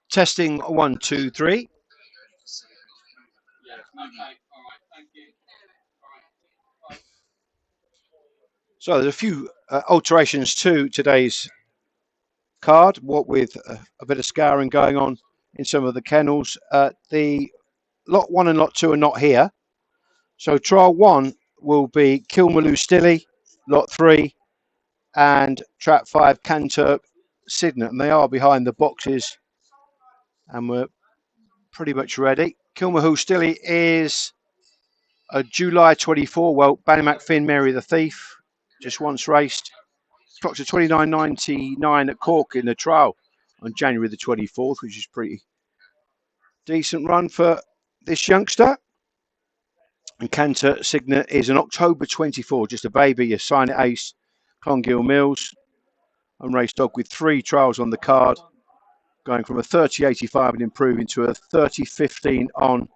Testing 1, 2, 3. So there's a few alterations to today's card, what with a bit of scouring going on in some of the kennels. The lot 1 and lot 2 are not here. So trial 1 will be Kilmaloo Stilly, lot 3, and trap 5 Canturk Signet, and they are behind the boxes, and we're pretty much ready. Kilmaloo Stilly is a July 24. Well, Ballymac Finn Mary the Thief just once raced. Clocked to 29.99 at Cork in the trial on January the 24th, which is pretty decent run for this youngster. And Cantor Signet is an October 24, just a baby, a sign at ace, Clongill Mills, and race dog with 3 trials on the card, going from a 30.85 and improving to a 30.15 on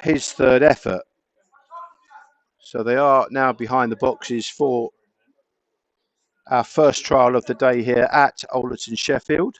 his third effort. So they are now behind the boxes for our first trial of the day here at Alderton Sheffield.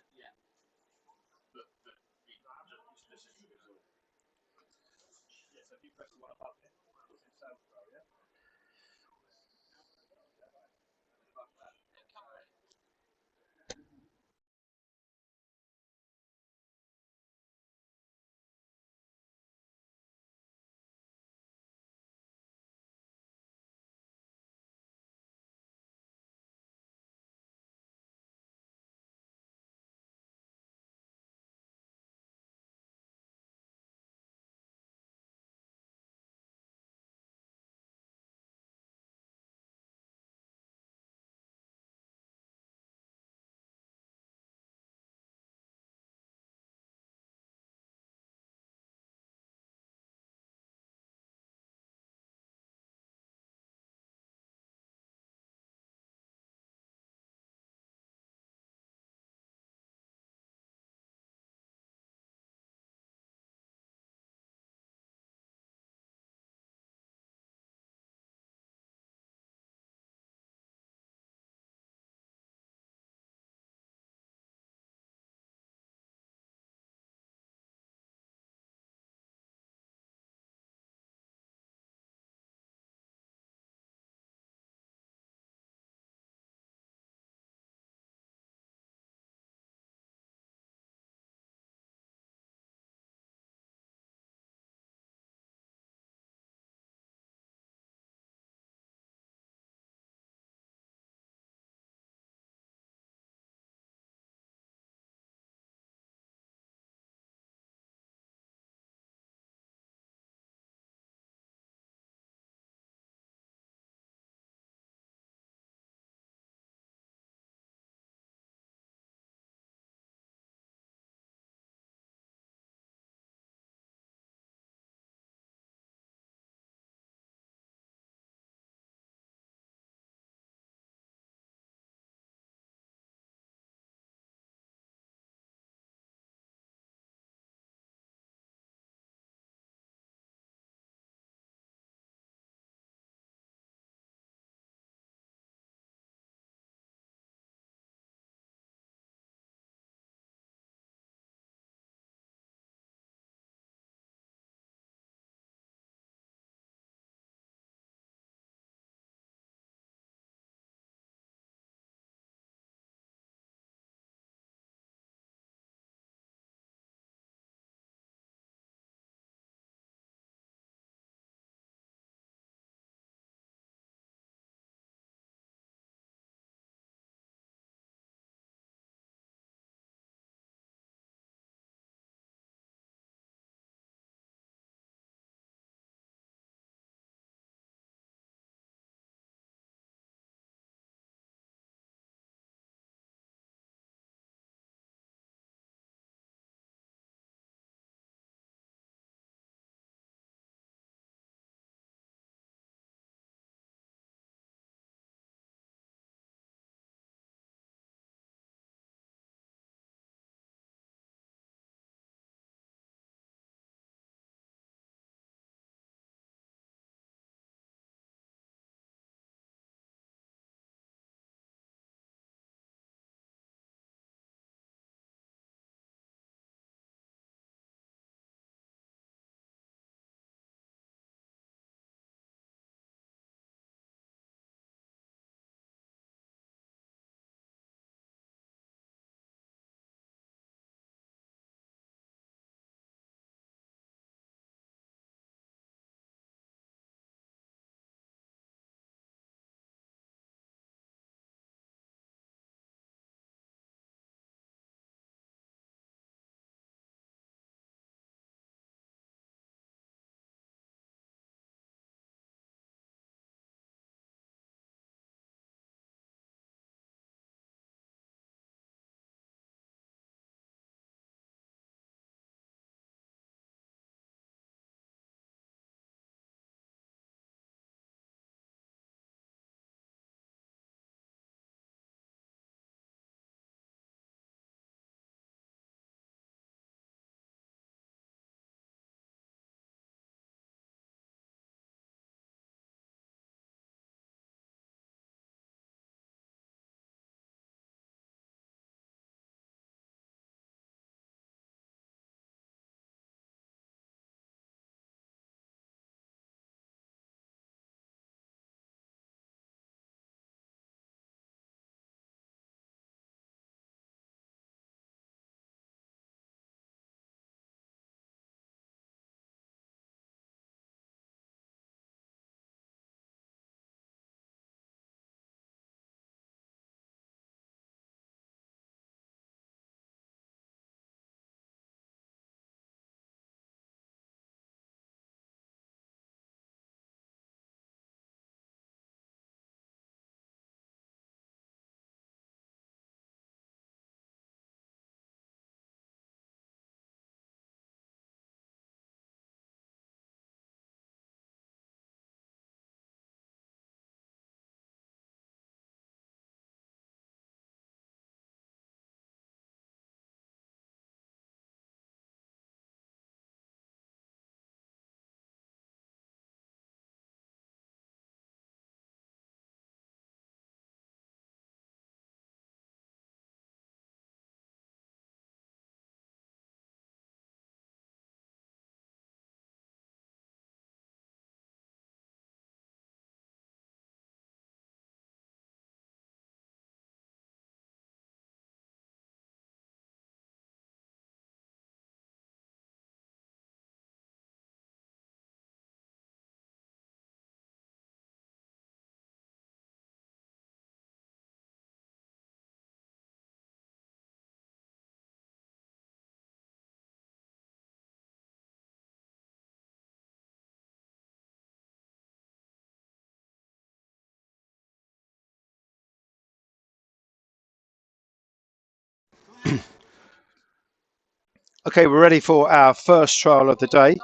Okay, we're ready for our first trial of the day,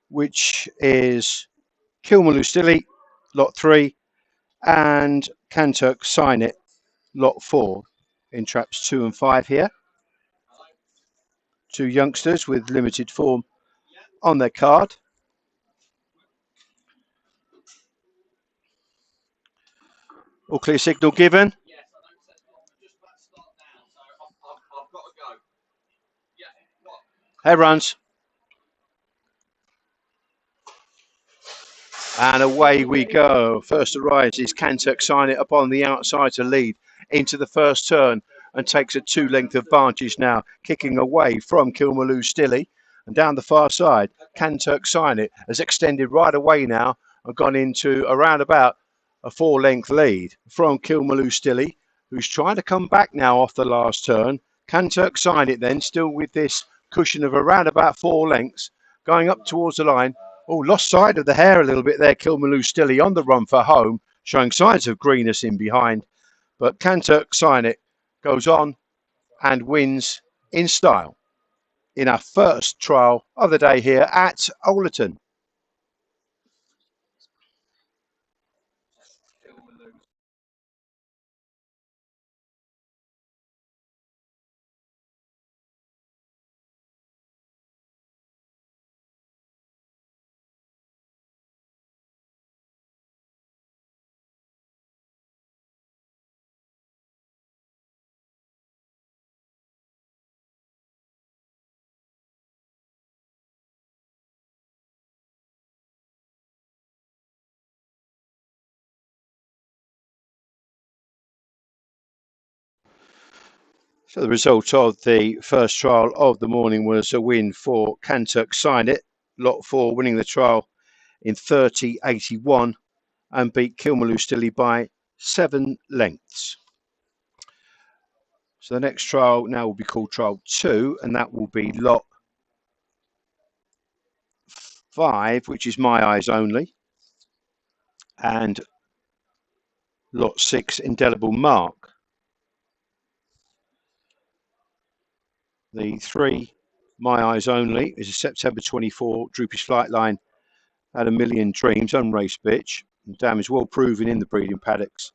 which is Kilmaloo lot 3, and Kanturk Sign It, lot 4, in traps 2 and 5 here. Two youngsters with limited form on their card. All clear signal given. Head runs. And away we go. First arrives is Kanturk Sign It upon the outside to lead into the first turn and takes a 2-length advantage now, kicking away from Kilmaloo Stilly. And down the far side, Kanturk Sign It has extended right away now and gone into around about a 4-length lead from Kilmaloo Stilly, who's trying to come back now off the last turn. Kanturk Sign It then, still with this cushion of around about 4 lengths, going up towards the line. Oh, lost sight of the hare a little bit there. Kilmaloo Stilly on the run for home, showing signs of greenness in behind. But Kanturk Sign It goes on and wins in style in our first trial of the day here at Overton. So the result of the first trial of the morning was a win for Kanturk Sign It, lot 4, winning the trial in 30.81 and beat Kilmaloo Stilly by 7 lengths. So the next trial now will be called trial 2, and that will be lot 5, which is My Eyes Only, and lot 6, Indelible Mark. The 3, My Eyes Only, is a September 24 Droopish Flight Line, had a million dreams, unraced bitch. And Dam is well proven in the breeding paddocks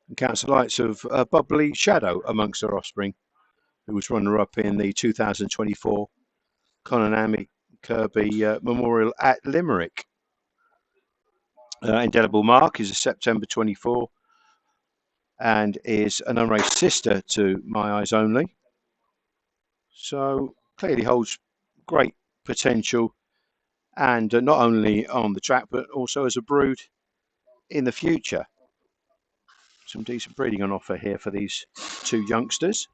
and counts the likes of Bubbly Shadow amongst her offspring, who was runner-up in the 2024 Konami Kirby Memorial at Limerick. Indelible Mark is a September 24 and is an unraced sister to My Eyes Only. So clearly holds great potential, and not only on the track but also as a brood in the future. Some decent breeding on offer here for these two youngsters.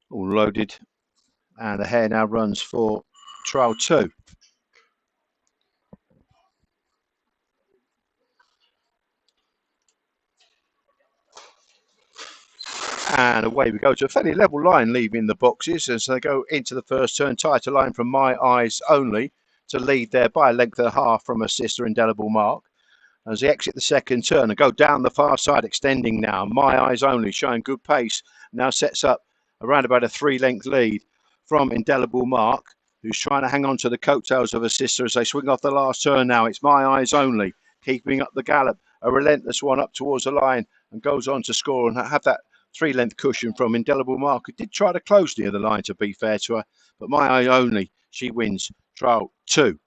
All loaded, and the hare now runs for trial 2. And away we go to a fairly level line, leaving the boxes as they go into the first turn. Tighter line from My Eyes Only to lead there by a length and a half from her sister Indelible Mark. As they exit the second turn and go down the far side, extending now. My Eyes Only showing good pace. Now sets up around about a 3-length lead from Indelible Mark, who's trying to hang on to the coattails of her sister as they swing off the last turn now. It's My Eyes Only, keeping up the gallop. A relentless one up towards the line and goes on to score and have that 3-length cushion from Indelible Mark, who did try to close near the line, to be fair to her. But My Eyes Only, she wins trial 2.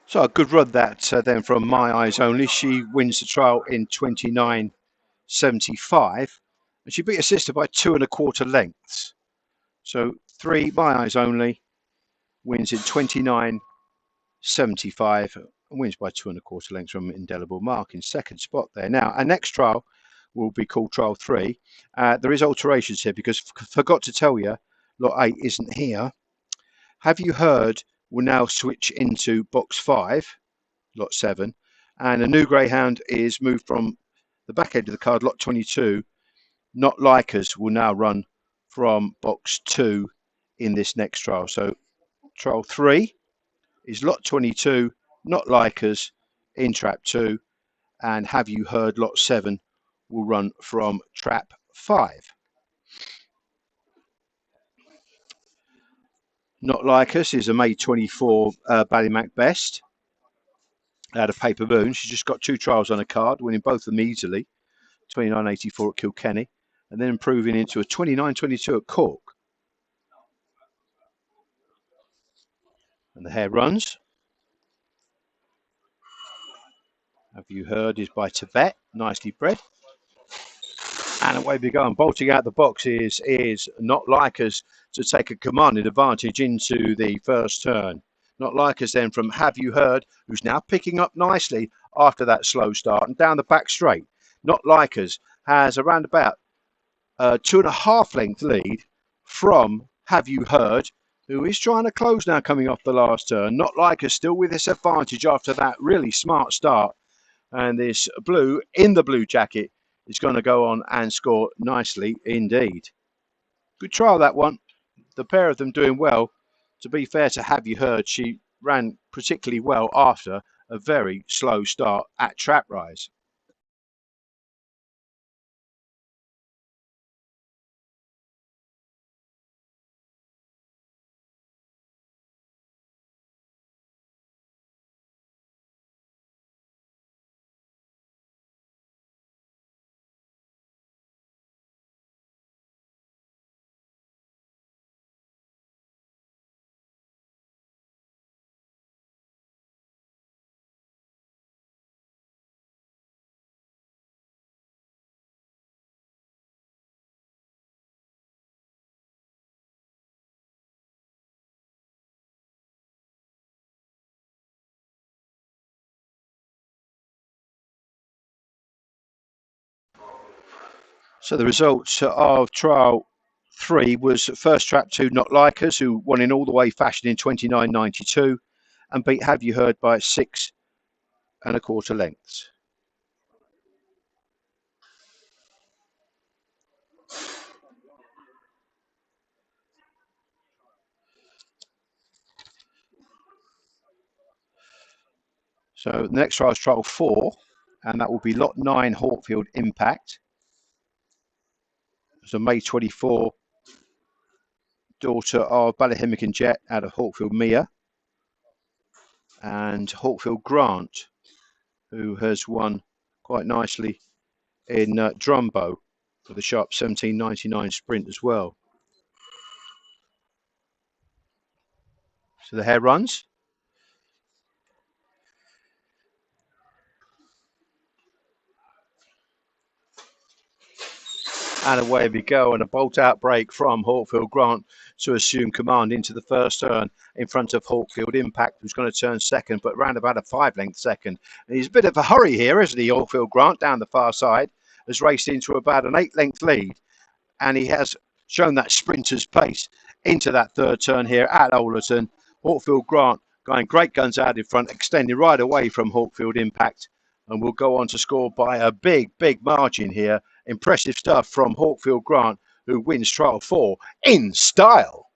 So a good run that then from My Eyes Only. She wins the trial in 29.75, and she beat her sister by 2.25 lengths. So 3 My Eyes Only wins in 29.75 and wins by 2.25 lengths from Indelible Mark in second spot there. Now, our next trial will be called Trial 3. There is alterations here because forgot to tell you, lot 8 isn't here. Have You Heard will now switch into box 5, lot 7, and a new greyhound is moved from the back end of the card, lot 22. Not Like Us will now run from box 2 in this next trial. So trial 3 is lot 22, Not Like Us in trap 2, and Have You Heard lot 7 will run from trap 5. Not Like Us is a May 24 Ballymac Best out of Paper Moon. She's just got 2 trials on a card, winning both of them easily. 29.84 at Kilkenny, and then improving into a 29.22 at Cork. And the hare runs. Have You Heard is by Tibet, nicely bred. And away we go. And bolting out the box is Not Like Us to take a commanding advantage into the first turn. Not Like Us then from Have You Heard, who's now picking up nicely after that slow start and down the back straight. Not Like Us has around about 2.5 length lead from Have You Heard, who is trying to close now coming off the last turn. Not Like Us still with this advantage after that really smart start. And this blue in the blue jacket is going to go on and score nicely indeed. Good trial, that one. The pair of them doing well. To be fair to Have You Heard, she ran particularly well after a very slow start at Trap Rise. So the results of trial 3 was first trap 2, Not Like Us, who won in all the way fashion in 29.92 and beat Have You Heard by 6.25 lengths. So the next trial is trial 4, and that will be lot 9, Hawkfield Impact. It's a May 24 daughter of Ballyhimmick Jet out of Hawkfield Mia, and Hawkfield Grant, who has won quite nicely in Drumbo for the sharp 17.99 sprint as well. So the hare runs. And away we go, and a bolt out break from Hawkfield Grant to assume command into the first turn in front of Hawkfield Impact, who's going to turn second, but round about a 5 length second. And he's a bit of a hurry here, isn't he? Hawkfield Grant down the far side has raced into about an 8 length lead, and he has shown that sprinter's pace into that third turn here at Ollerton. Hawkfield Grant going great guns out in front, extending right away from Hawkfield Impact, and will go on to score by a big margin here. Impressive stuff from Hawkfield Grant, who wins trial 4 in style.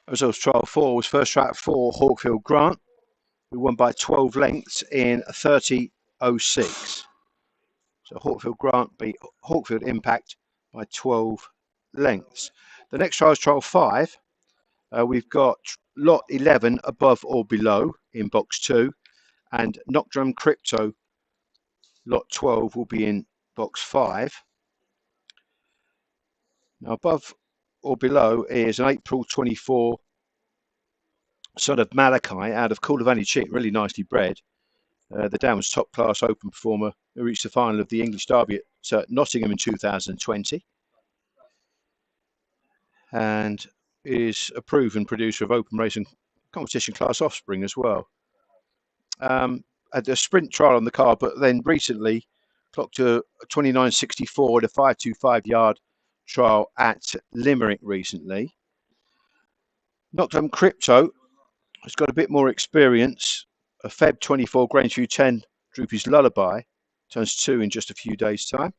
Results trial 4 was first track 4 Hawkfield Grant, who won by 12 lengths in 30.06. So Hawkfield Grant beat Hawkfield Impact by 12 lengths. The next trial is trial 5. We've got lot 11 above or below in box 2, and Knock Drum Crypto lot 12 will be in box 5. Now above or below is an April 24 son of Malachi out of Coolivani Cheek, really nicely bred. The Downs top class open performer who reached the final of the English Derby at Nottingham in 2020 and is a proven producer of open racing competition class offspring as well. At the sprint trial on the car, but then recently clocked a 29.64 at a 525 yard trial at Limerick recently. Knockdown Crypto has got a bit more experience. A Feb 24 Grangeview 10 Droopy's Lullaby turns 2 in just a few days' time.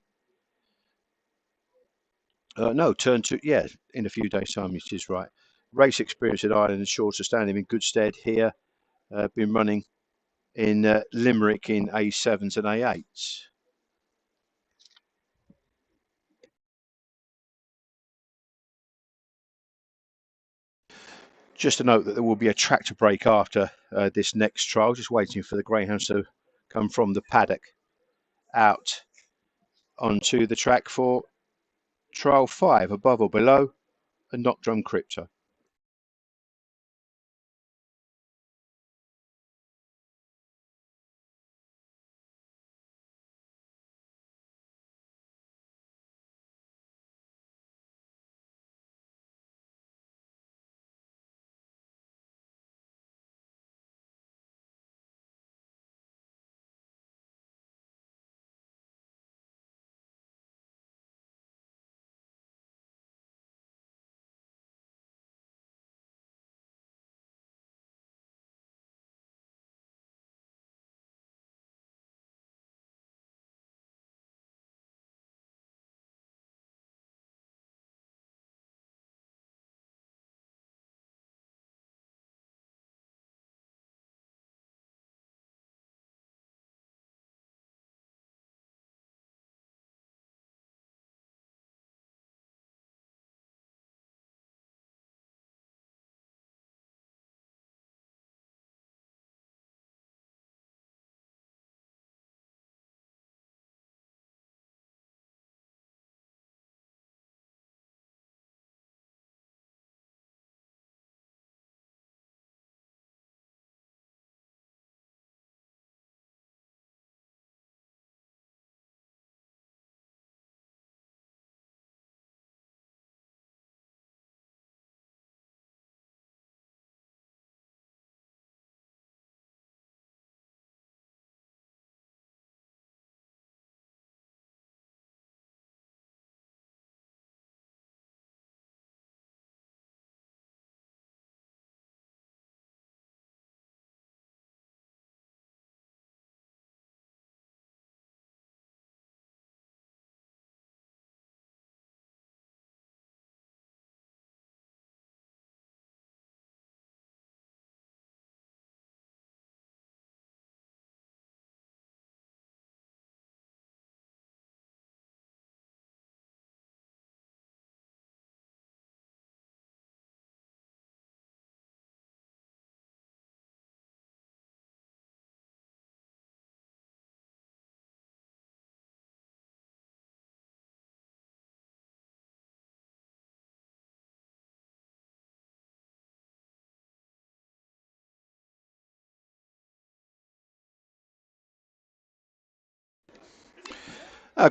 Turn 2, yeah, in a few days' time, it is right. Race experience at Ireland and Shorts are standing in good stead here. Been running in Limerick in A7s and A8s. Just to note that there will be a tractor break after this next trial, just waiting for the greyhounds to come from the paddock out onto the track for trial 5, above or below, and Knock Drum Crypto.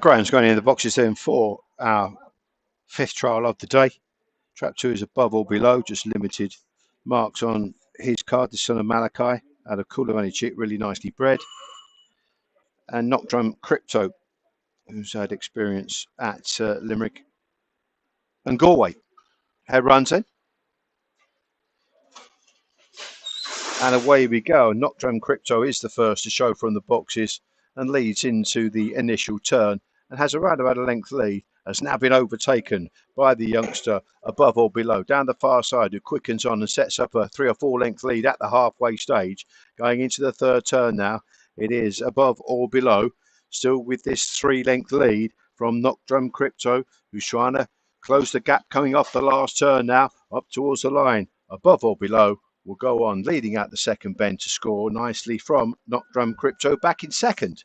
Graham's going in the boxes then for our 5th trial of the day. Trap 2 is above or below, just limited marks on his card, the son of Malachi, out of Coolivani Chick, really nicely bred. And Knock Drum Crypto, who's had experience at Limerick and Galway. Head runs in. And away we go. Knock Drum Crypto is the first to show from the boxes and leads into the initial turn and has around about a length lead. has now been overtaken by the youngster Above or Below down the far side, who quickens on and sets up a 3 or 4 length lead at the halfway stage. Going into the third turn now, it is Above or Below, still with this 3 length lead from Knock Drum Crypto, who's trying to close the gap coming off the last turn now, up towards the line. Above or Below will go on, leading out the second bend to score nicely from Knock Drum Crypto back in second.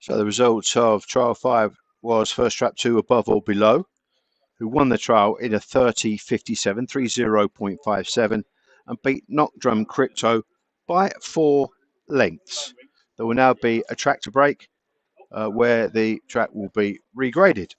So the results of trial 5 was first trap 2 Above or Below, who won the trial in a 30.57, 30.57, and beat Knock Drum Crypto by 4 lengths. There will now be a tractor break where the track will be regraded.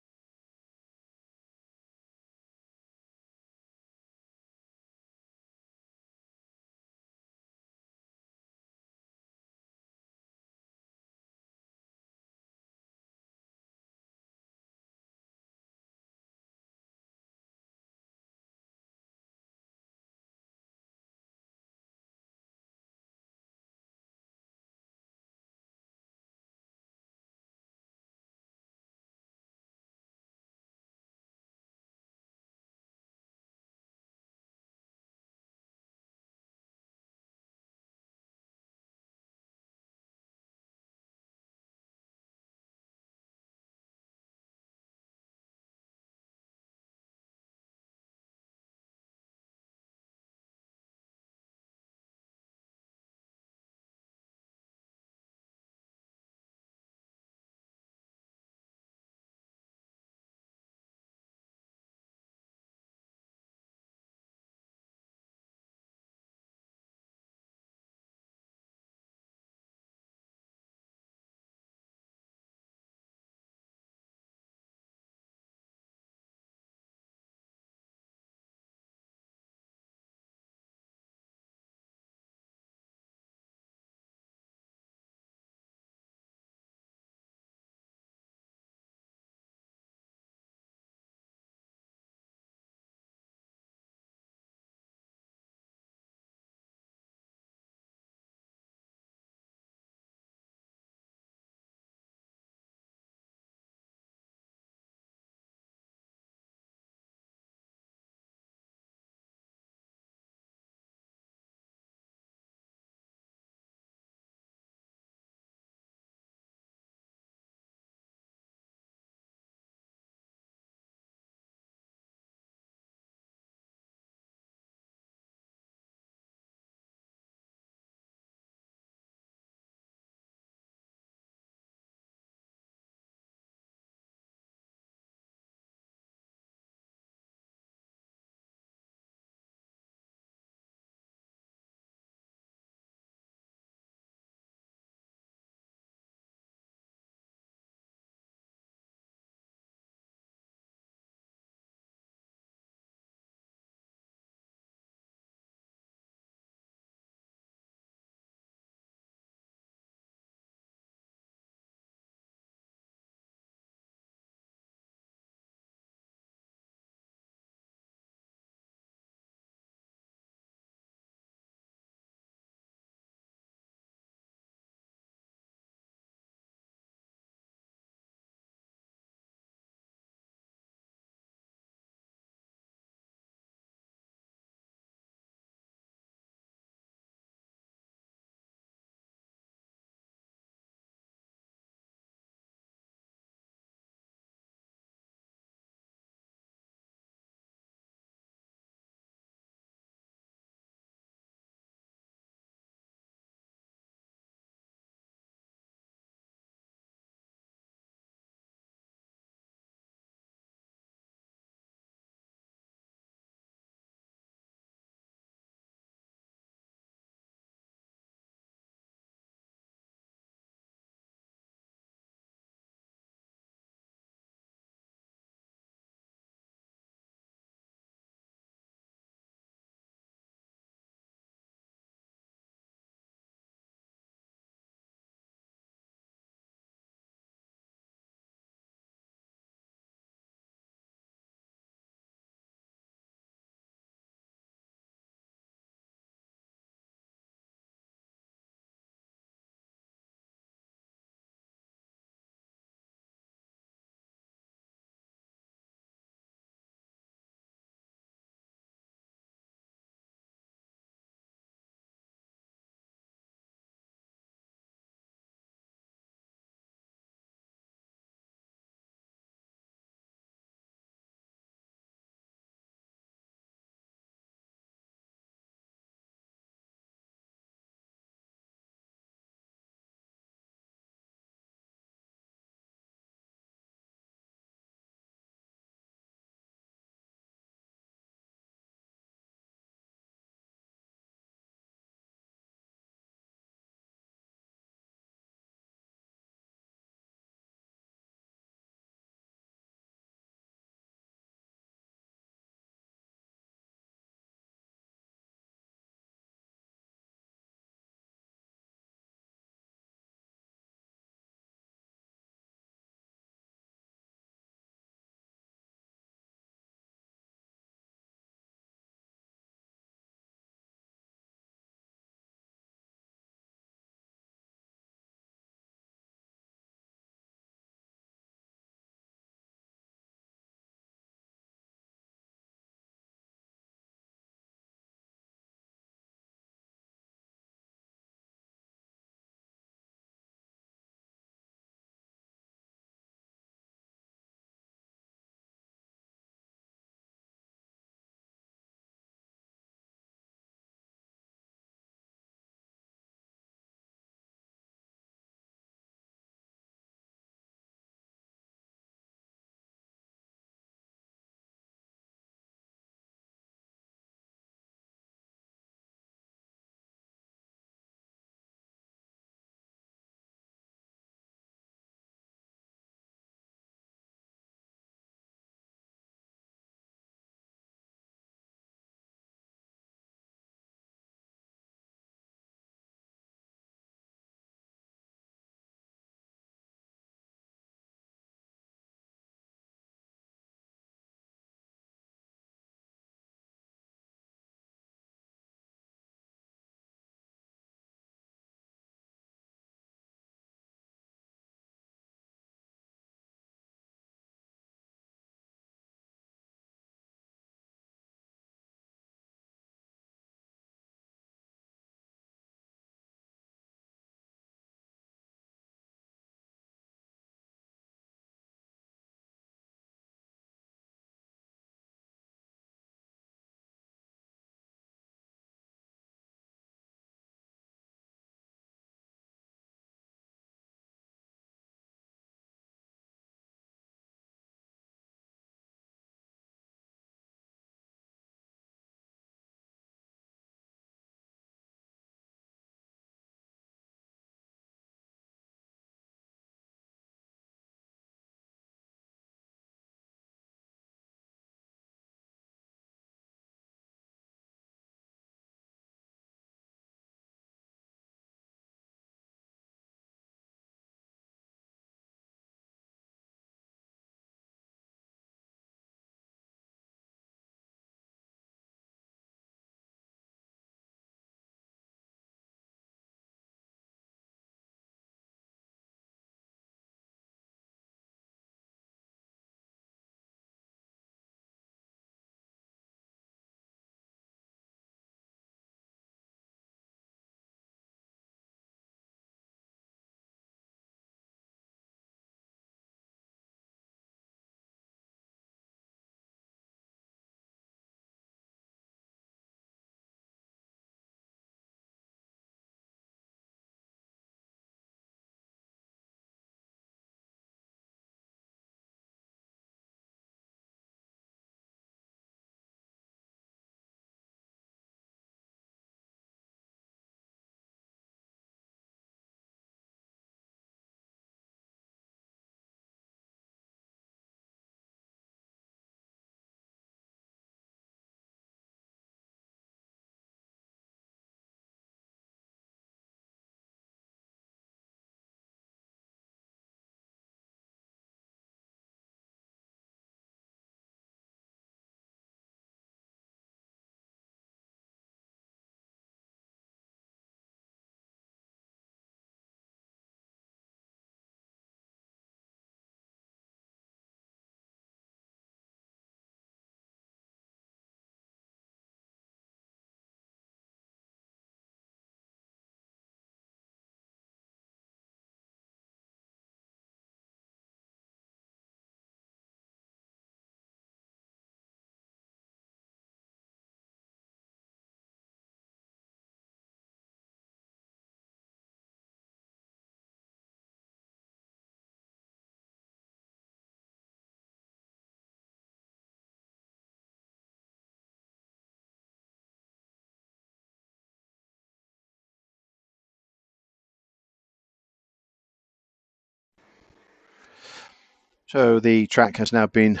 So the track has now been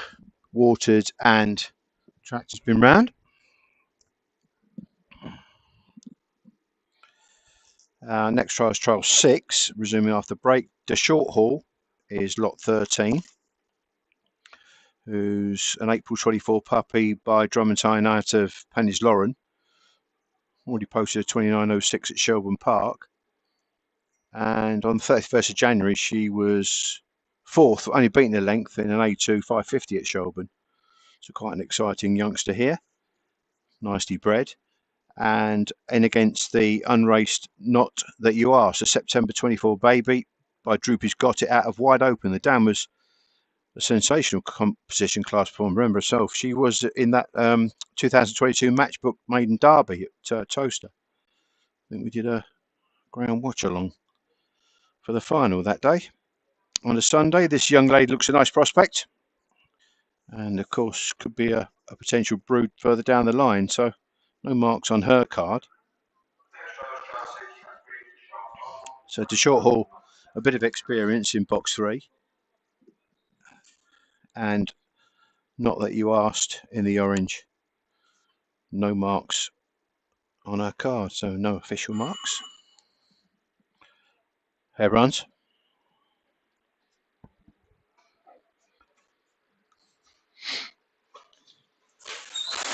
watered and track has been round. Next trial is trial 6, resuming after break. The short haul is lot 13, who's an April 24 puppy by Drummondine out of Penny's Lauren. Already posted a 29.06 at Shelburne Park. And on the 31st of January, she was fourth, only beating the length in an A2 550 at Shelburne. So quite an exciting youngster here, nicely bred. And in against the unraced Not That You Are, so September 24 baby by Droopy's Got It out of wide open. The dam was a sensational composition class performer. Remember herself, she was in that 2022 Matchbook Maiden Derby at Toaster. I think we did a ground watch along for the final that day. On a Sunday, this young lady looks a nice prospect, and of course could be a potential brood further down the line. So no marks on her card. So to short haul, a bit of experience in box 3, and Not That You Asked in the orange. No marks on her card, so no official marks. Hair runs.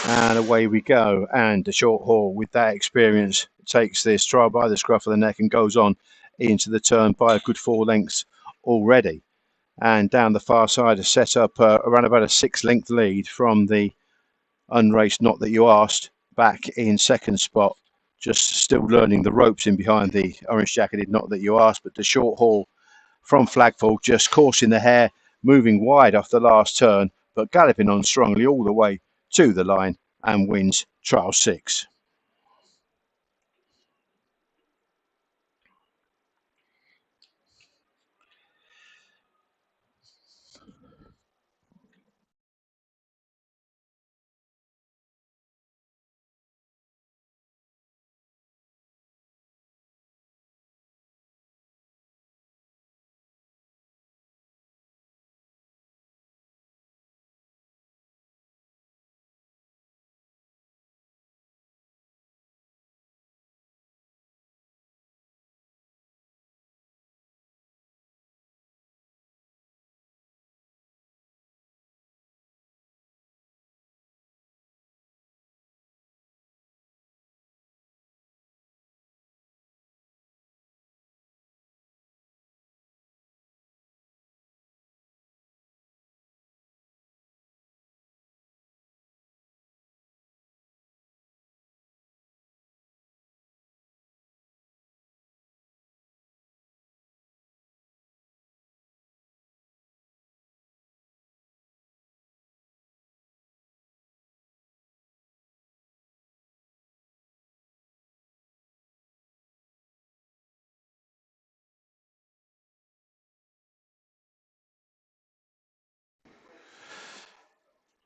And away we go. And the short haul, with that experience, takes this trial by the scruff of the neck and goes on into the turn by a good 4 lengths already. And down the far side is set up around about a 6-length lead from the unraced Not That You Asked, back in second spot, just still learning the ropes in behind the orange jacketed Not That You Asked. But the short haul from Flagfall just coursing the hare, moving wide off the last turn, but galloping on strongly all the way to the line and wins trial 6.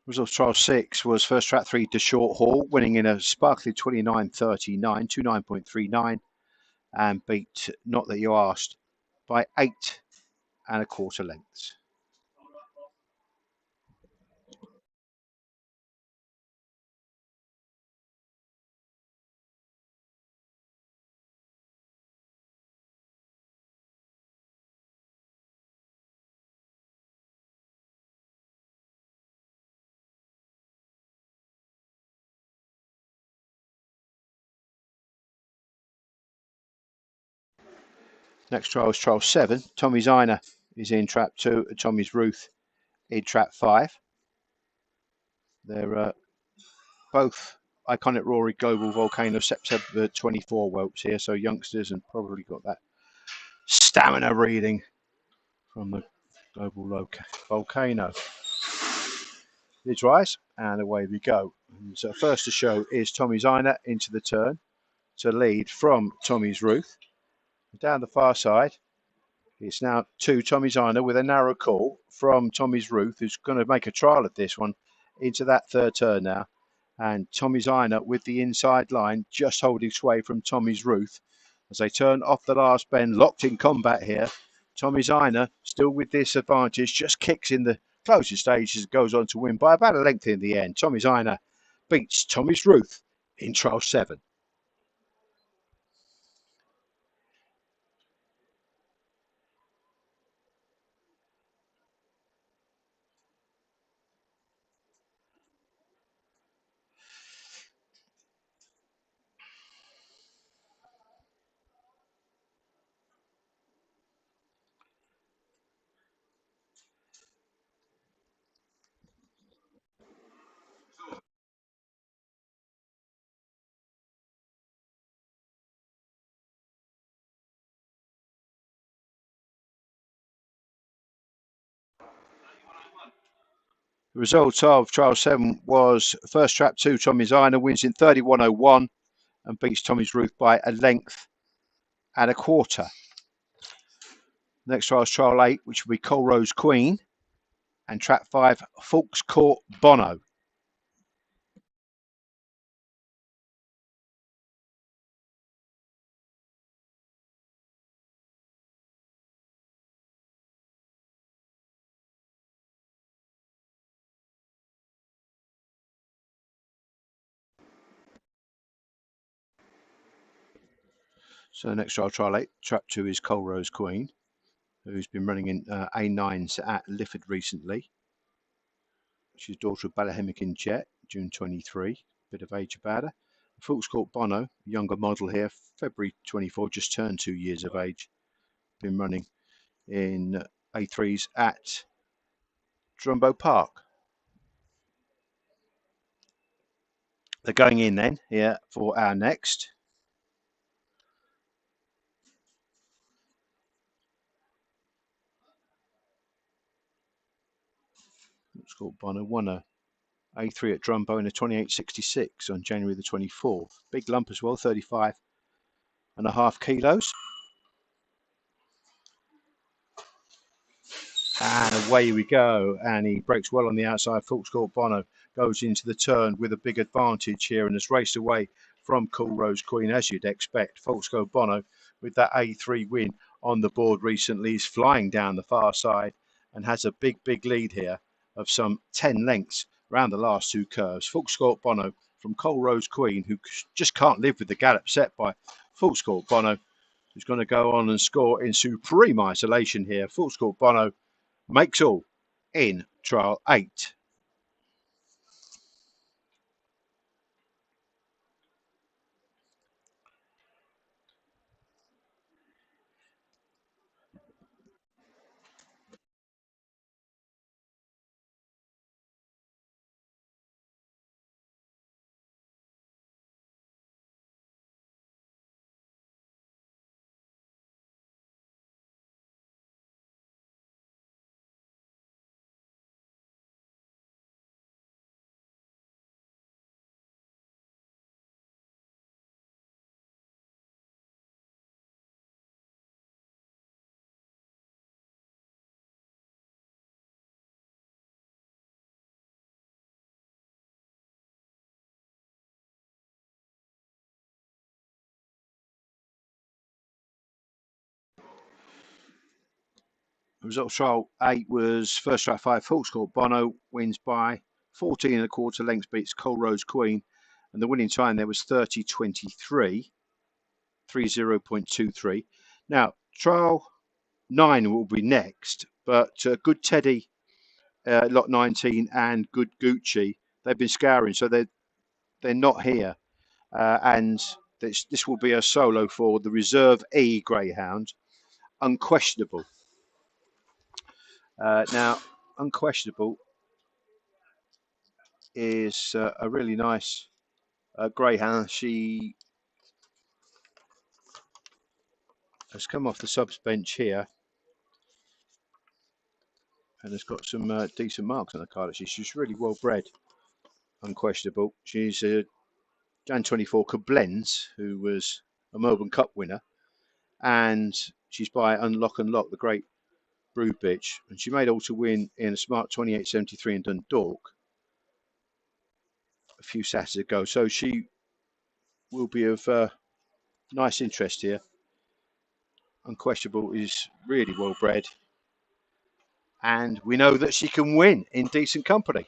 Result of trial 6 was first track 3 to short haul, winning in a sparkly 29.39, 29.39, and beat Not That You Asked by 8.25 lengths. Next trial is trial 7. Tommy's Ina is in trap 2, and Tommy's Ruth in trap 5. They're both iconic Rory Global Volcano September 24 whelps here, so youngsters, and probably got that stamina reading from the Global Volcano. Lids rise, and away we go. And so first to show is Tommy's Ina into the turn to lead from Tommy's Ruth. Down the far side, it's now 2 Tommy's Ina with a narrow call from Tommy's Ruth, who's going to make a trial of this one into that third turn now. And Tommy's Ina with the inside line, just holding sway from Tommy's Ruth as they turn off the last bend, locked in combat here. Tommy Ziner, still with this advantage, just kicks in the closing stage as it goes on to win by about a length in the end. Tommy Ziner beats Tommy's Ruth in trial 7. The result of trial 7 was first trap 2, Tommy Ziner wins in 31.01 and beats Tommy's Ruth by a length and a quarter. Next trial is trial 8, which will be Colrose Queen, and trap 5, Falk's Court Bono. So next trial 8, trap 2 is Colrose Queen, who's been running in A9s at Lifford recently. She's daughter of Balahemican Jet, June 23, bit of age about her. Falk's Court Bono, younger model here, February 24, just turned 2 years of age. Been running in A3s at Drumbo Park. They're going in then here for our next. Falk's Court Bono won a A3 at Drumbo in a 28.66 on January the 24th. Big lump as well, 35.5 kilos. And away we go. And he breaks well on the outside. Falk's Court Bono goes into the turn with a big advantage here and has raced away from Colrose Queen, as you'd expect. Falk's Court Bono, with that A3 win on the board recently, is flying down the far side and has a big lead here of some 10 lengths around the last 2 curves. Falk's Court Bono from Colrose Queen, who just can't live with the gallop set by Falk's Court Bono, who's going to go on and score in supreme isolation here. Falk's Court Bono makes all in trial 8. The result of trial 8 was first track 5, Falk's Court Bono wins by 14.25 lengths, beats Colrose Queen, and the winning time there was 30.23, 30.23. Now, trial 9 will be next, but Good Teddy, lot 19, and Good Gucci, they've been scouring, so they're not here. And this will be a solo for the Reserve E Greyhound, Unquestionable. Now, Unquestionable is a really nice greyhound. She has come off the subs bench here and has got some decent marks on the card. She's really well bred, Unquestionable. She's a Jan 24 Koblenz, who was a Melbourne Cup winner, and she's by Unlock and Lock, the great brood bitch, and she made all to win in a smart 28.73 in Dundalk a few Saturdays ago. So she will be of nice interest here. Unquestionable is really well bred, and we know that she can win in decent company.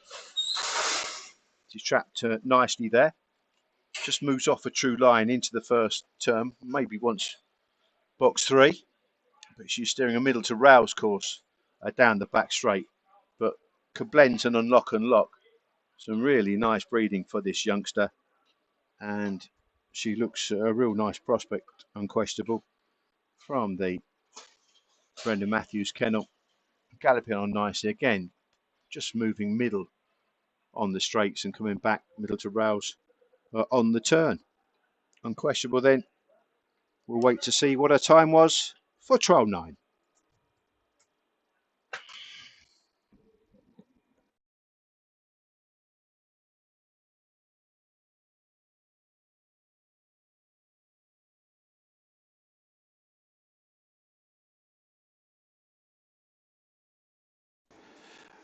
She's trapped nicely there. Just moves off a true line into the first turn, maybe once box 3, but she's steering a middle to rouse course down the back straight, but can blend and unlock and lock. Some really nice breeding for this youngster, and she looks a real nice prospect, unquestionable, from the Brendan Matthews kennel. Galloping on nicely again, just moving middle on the straights and coming back middle to rouse on the turn. Unquestionable then. We'll wait to see what her time was for trial 9.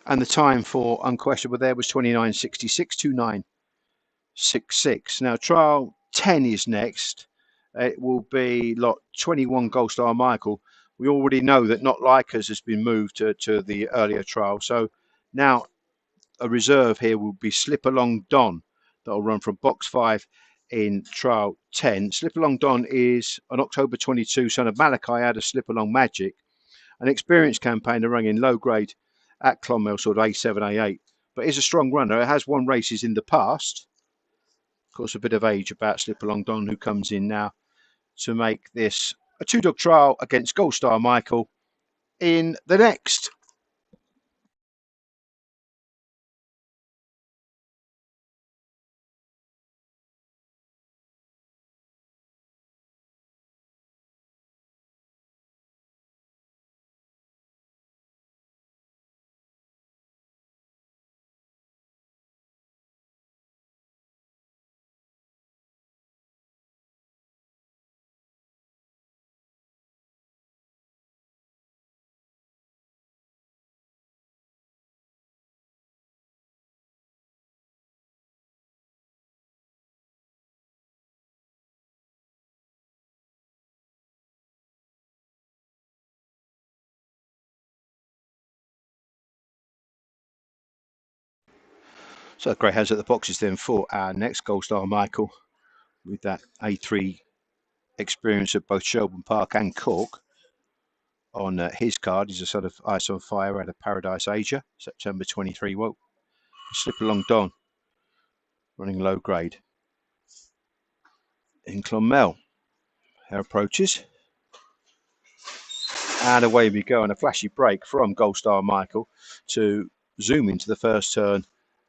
And the time for Unquestionable there was 29.66, 29.66. Now trial 10 is next. It will be lot 21 Gold Star Michael. We already know that Not Like Us has been moved to the earlier trial. So now a reserve here will be Slip Along Don. That'll run from box 5 in trial 10. Slip Along Don is an October 22 son of Malachi out of Slip Along Magic, an experienced campaigner running in low grade at Clonmel, sort of A7, A8, but is a strong runner. It has won races in the past. Of course, a bit of age about Slip Along Don, who comes in now to make this a 2-dog trial against Gold Star Michael in the next. So Grey has at the boxes then for our next Gold Star Michael, with that A3 experience of both Shelburne Park and Cork on his card. He's a sort of Ice on Fire out of Paradise Asia, September 23. Well, Slip Along Don, running low grade in Clonmel. Her approaches, and away we go on a flashy break from Gold Star Michael to zoom into the first turn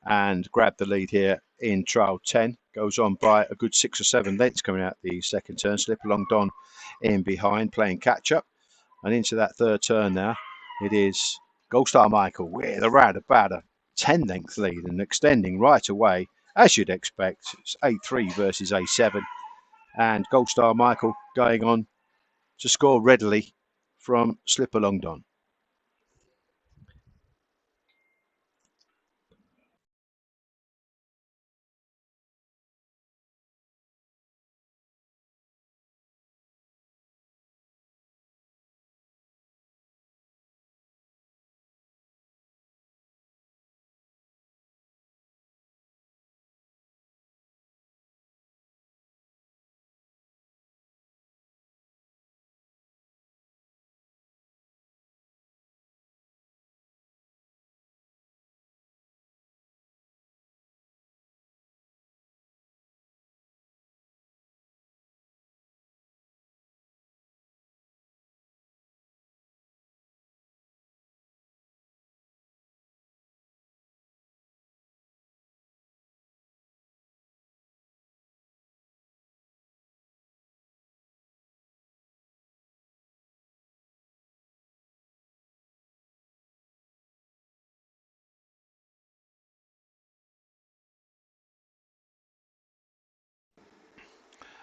and grab the lead here in trial 10. Goes on by a good 6 or 7 lengths coming out the second turn. Slip Along Don in behind, playing catch up, and into that third turn now it is Gold Star Michael with around about a 10 length lead and extending right away, as you'd expect. It's A3 versus A7, and Gold Star Michael going on to score readily from Slip Along Don.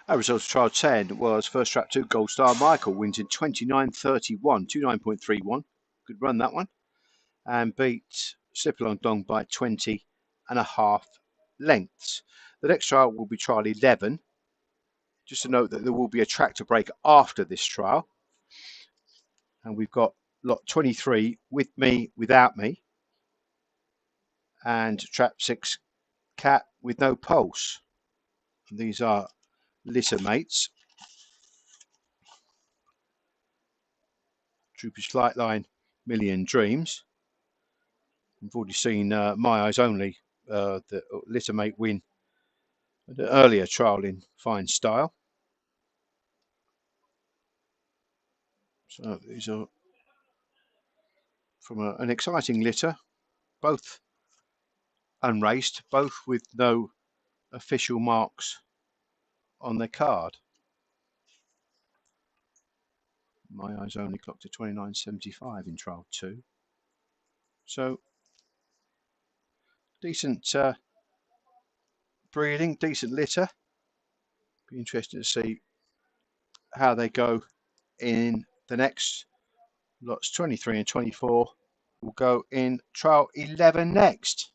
Our result of trial 10 was first trap 2 Gold Star Michael wins in 29.31, 29.31. Good run that one. And beat Slip Along Don by 20.5 lengths. The next trial will be trial 11. Just to note that there will be a tractor break after this trial. and we've got lot 23, With Me, Without Me, and trap 6, Cat with No Pulse. And these are litter mates. Droopy's Flight Line, Million Dreams. We've already seen My Eyes Only, the litter mate win the earlier trial in fine style. So these are from an exciting litter, both unraced, both with no official marks on their card. My Eyes Only clocked to 29.75 in trial 2. So decent breeding, decent litter. Be interested to see how they go in the next lots 23 and 24. Will go in trial 11 next.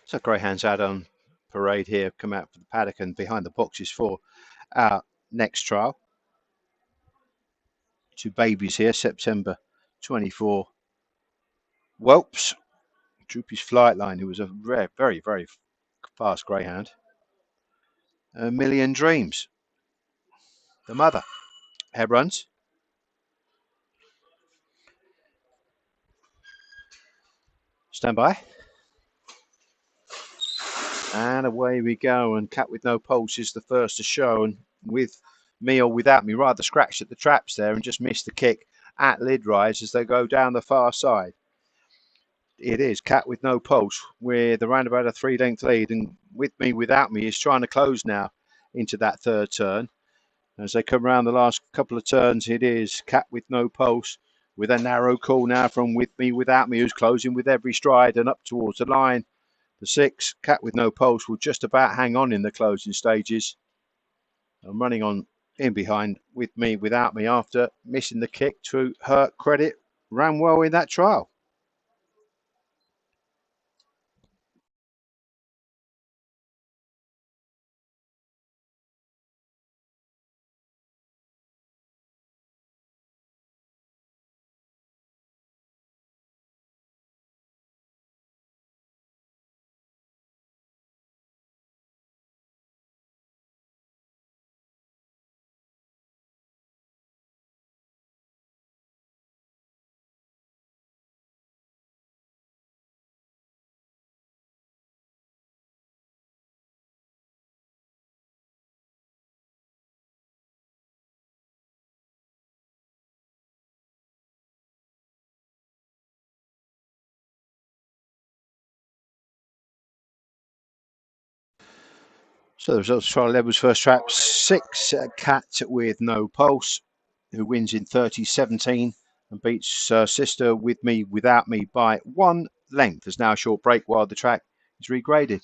So greyhounds out on parade here, come out for the paddock and behind the boxes for our next trial. 2 babies here, September 24. Whelps, Droopy's Flight Line, who was a very, very fast greyhound. A Million Dreams, the mother. Head runs. Stand by. And away we go. And Cat with No Pulse is the first to show. And With Me or Without Me, rather scratched at the traps there and just missed the kick at lid rise as they go down the far side. It is Cat with No Pulse with around about a 3-length lead. And With Me Without Me is trying to close now into that third turn. As they come around the last couple of turns, it is Cat with No Pulse with a narrow call now from With Me Without Me, who's closing with every stride and up towards the line. The 6, Cat with No Pulse, will just about hang on in the closing stages. I'm running on in behind With Me Without Me after missing the kick. To her credit, ran well in that trial. So the results of trial 11's first trap, 6, Cat with No Pulse, who wins in 30-17 and beats sister With Me Without Me by 1 length. There's now a short break while the track is regraded.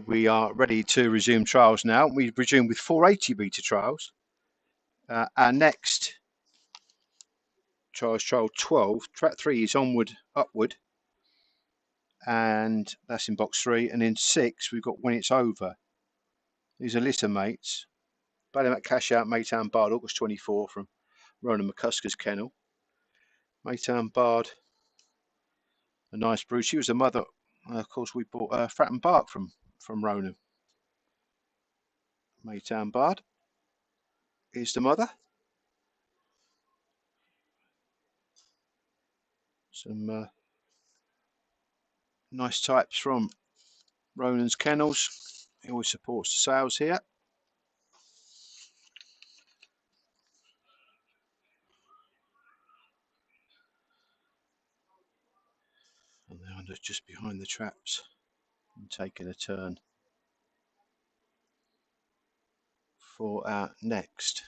We are ready to resume trials now. We resume with 480 metre trials. Our next trial is trial 12. Track 3 is onward, upward. And that's in box 3. And in 6, we've got when it's over. These are litter mates. Ballymac Cash Out, Maytown Bard, August 24 from Ronan McCusker's kennel. Maytown Bard, a nice brew. She was the mother. Of course, we bought Fratton Bark from Ronan. Maytown Bard is the mother. Some nice types from Ronan's kennels. He always supports the sales here. And they're just behind the traps and taking a turn for our next.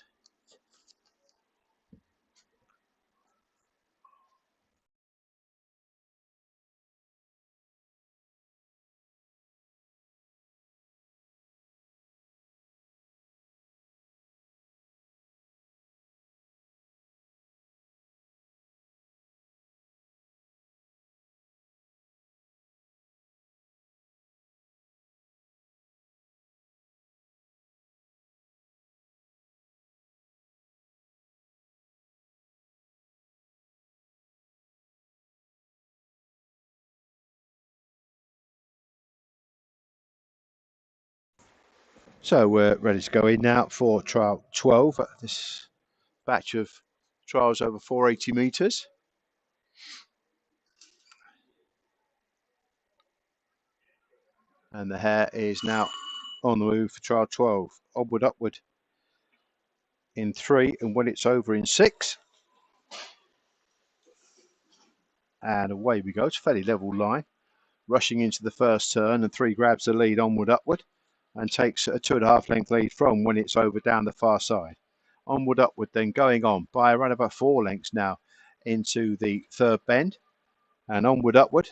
So we're ready to go in now for trial 12. This batch of trials over 480 metres. And the hare is now on the move for trial 12. Onward, upward in 3, and when it's over in 6. And away we go. It's a fairly level line. Rushing into the first turn, and 3 grabs the lead onward, upward, and takes a 2.5 length lead from when it's over down the far side. Onward, upward, then going on by around about 4 lengths now into the third bend, and onward, upward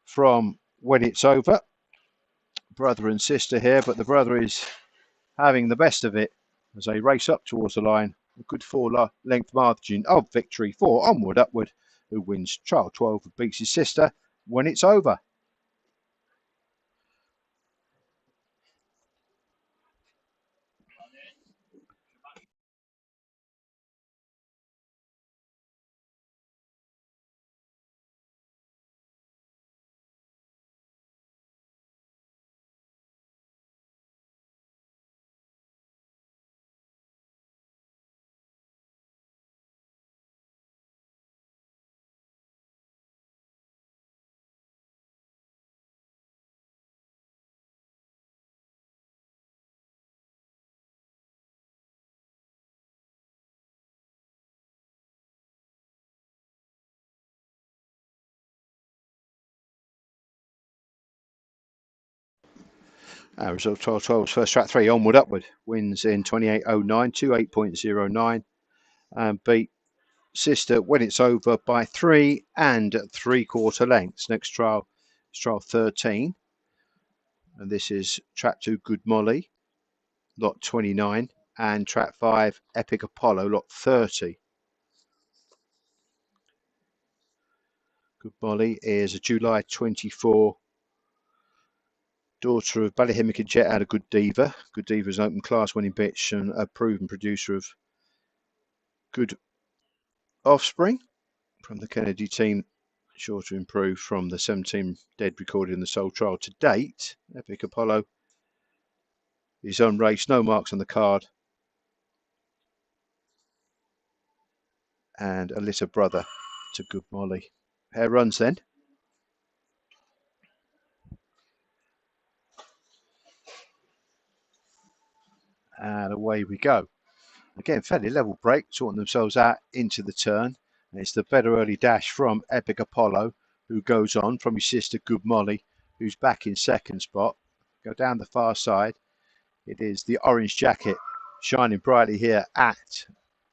from when it's over. Brother and sister here, but the brother is having the best of it as they race up towards the line. A good 4 length margin of victory for Onward, Upward, who wins trial 12 and beats his sister when it's over. Result 12-12's first track 3, Onward Upward, wins in 28.09 to 8.09 and beat sister when it's over by 3 3/4 lengths. Next trial is trial 13, and this is track 2, Good Molly, lot 29, and track 5, Epic Apollo, lot 30. Good Molly is a July 24 daughter of Ballyhimmick and Jet out of Good Diva. Good Diva is an open class winning bitch and a proven producer of good offspring from the Kennedy team, sure to improve from the 17 dead recorded in the sole trial to date. Epic Apollo is unraced, no marks on the card, and a litter brother to Good Molly. Hare runs then. And away we go. Again, fairly level break, sorting themselves out into the turn. And it's the better early dash from Epic Apollo, who goes on from his sister Good Molly, who's back in second spot. Go down the far side. It is the orange jacket shining brightly here at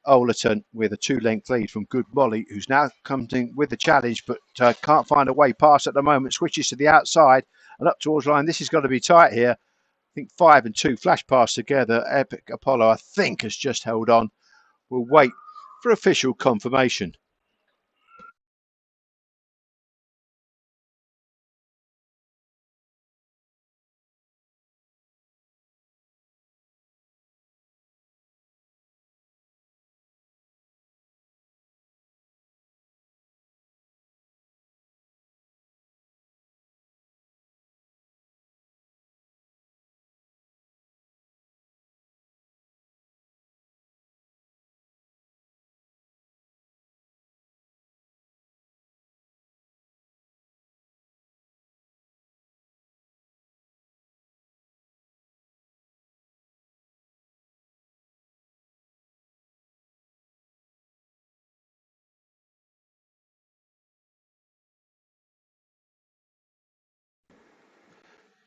Overton with a 2-length lead from Good Molly, who's now coming with the challenge, but can't find a way past at the moment. Switches to the outside and up towards line. This is going to be tight here. I think 5 and 2 flash pass together. Epic Apollo, I think, has just held on. We'll wait for official confirmation.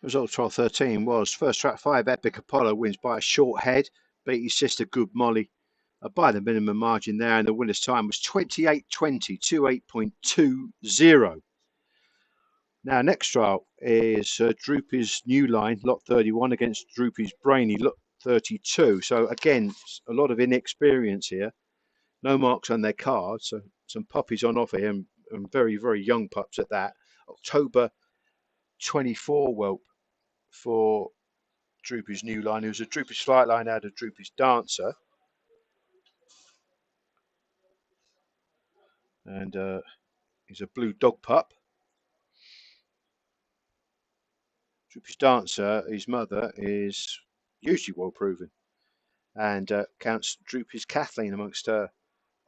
Result trial 13 was first track 5 Epic Apollo wins by a short head, beat his sister Good Molly by the minimum margin there, and the winner's time was 28.20, 28.20. Now, next trial is Droopy's New Line, lot 31, against Droopy's Brainy, lot 32. So, again, a lot of inexperience here. No marks on their cards, so some puppies on offer here, and very, very young pups at that. October 24 whelp for Droopy's New Line, who's a Droopy's Flight Line out of Droopy's Dancer. And he's a blue dog pup. Droopy's Dancer, his mother, is usually well proven and counts Droopy's Kathleen amongst her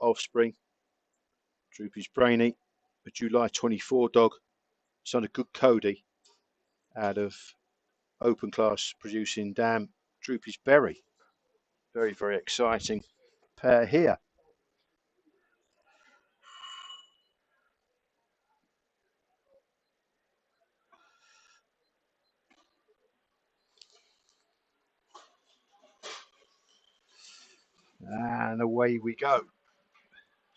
offspring. Droopy's Brainy, a July 24 dog, son of Good Cody, out of Open Class producing Dam Droopy's Berry. Very, very exciting pair here. And away we go.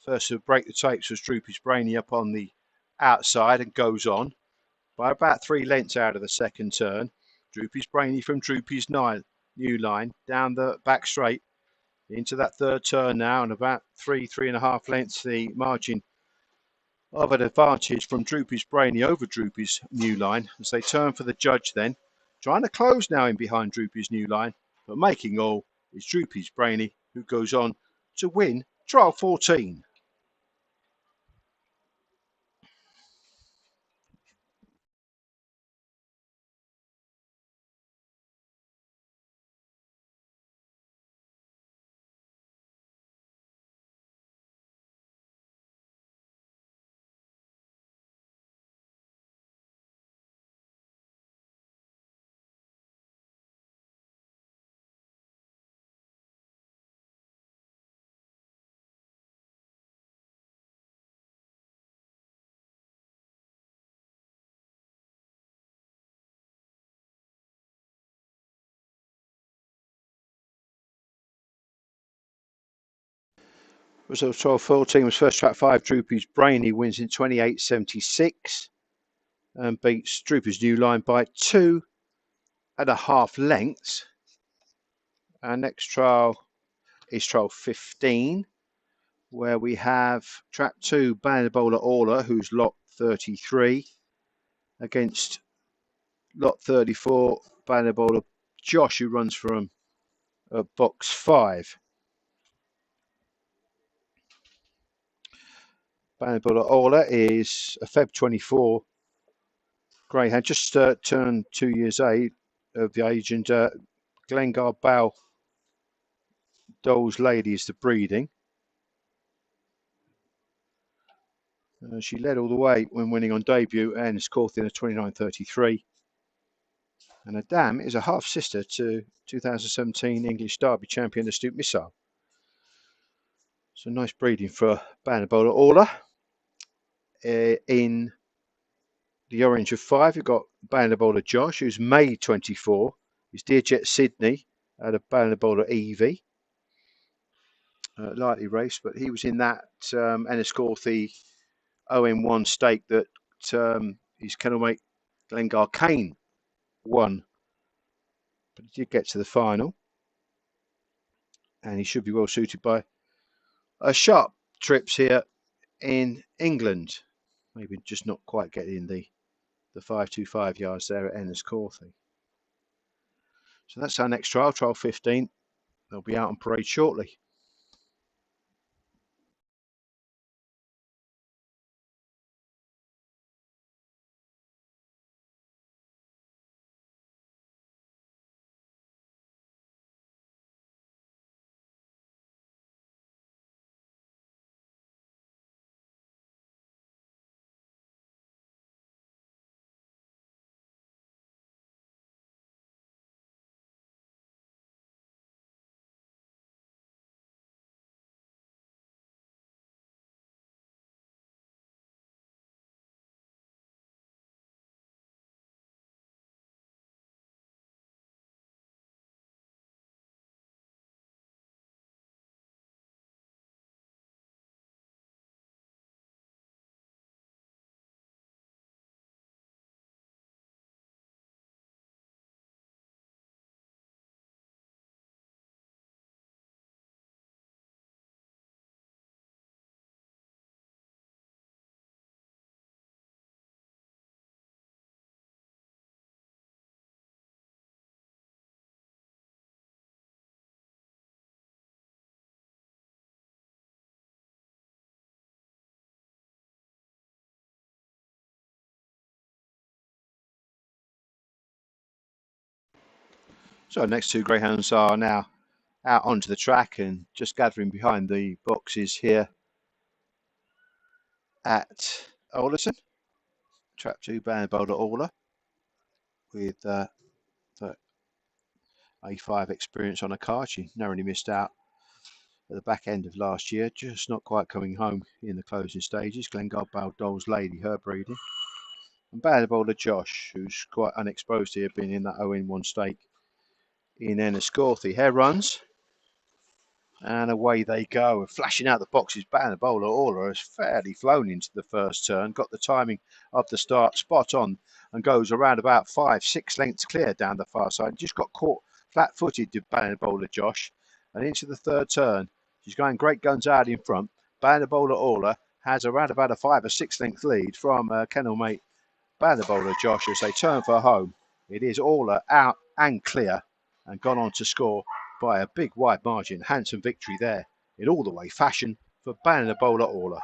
First to break the tapes was Droopy's Brainy up on the outside and goes on by about 3 lengths out of the second turn. Droopy's Brainy from Droopy's New Line down the back straight into that third turn now, and about 3.5 lengths the margin of an advantage from Droopy's Brainy over Droopy's New Line as they turn for the judge then. Trying to close now in behind Droopy's New Line, but making all is Droopy's Brainy, who goes on to win trial 14. Result 12-14 was first track 5 Droopy's Brainy wins in 28.76 and beats Droopy's New Line by 2.5 lengths. Our next trial is trial 15, where we have track 2 Bandabola Orla, who's lot 33, against lot 34 Bandabola Josh, who runs from box 5. Bandabola Orla is a Feb 24 greyhound, just turned 2 years of age, and Glengar Bow Dole's Lady is the breeding. She led all the way when winning on debut and is caught in a 29.33. And a dam is a half sister to 2017 English Derby champion Astute Missile. So nice breeding for Bandabola Orla. In the orange of 5, you've got Bandabola Josh, who's May 24. He's Dear Jet Sydney out of Bandabola Evie. Lightly raced, but he was in that Enniscorthy OM1 stake that his kennelmate Glengar Kane won, but he did get to the final, and he should be well suited by sharp trips here in England. Maybe just not quite getting the 525 yards there at Enniscorthy. So that's our next trial, trial 15. They'll be out on parade shortly. So next two greyhounds are now out onto the track and just gathering behind the boxes here at Alderson. Trap 2 Bandbold at Orla with the A5 experience on a card. She narrowly missed out at the back end of last year, just not quite coming home in the closing stages. Glengar Baldol's Lady, her breeding. And Bandbold Josh, who's quite unexposed here, been in that 0-1 stake in Enniscorthy. Hare runs. And away they go. Flashing out the boxes, Bandbold Orla has fairly flown into the first turn, got the timing of the start spot on, and goes around about 5-6 lengths clear down the far side. Just got caught flat-footed to Bandbold Josh, and into the third turn. She's going great guns out in front. Bandbold Orla has around about a 5 or 6 length lead from kennel mate Bandbold Josh as they turn for home. It is Orla out and clear and gone on to score by a big wide margin. Handsome victory there in all the way fashion for Bandbold Orla.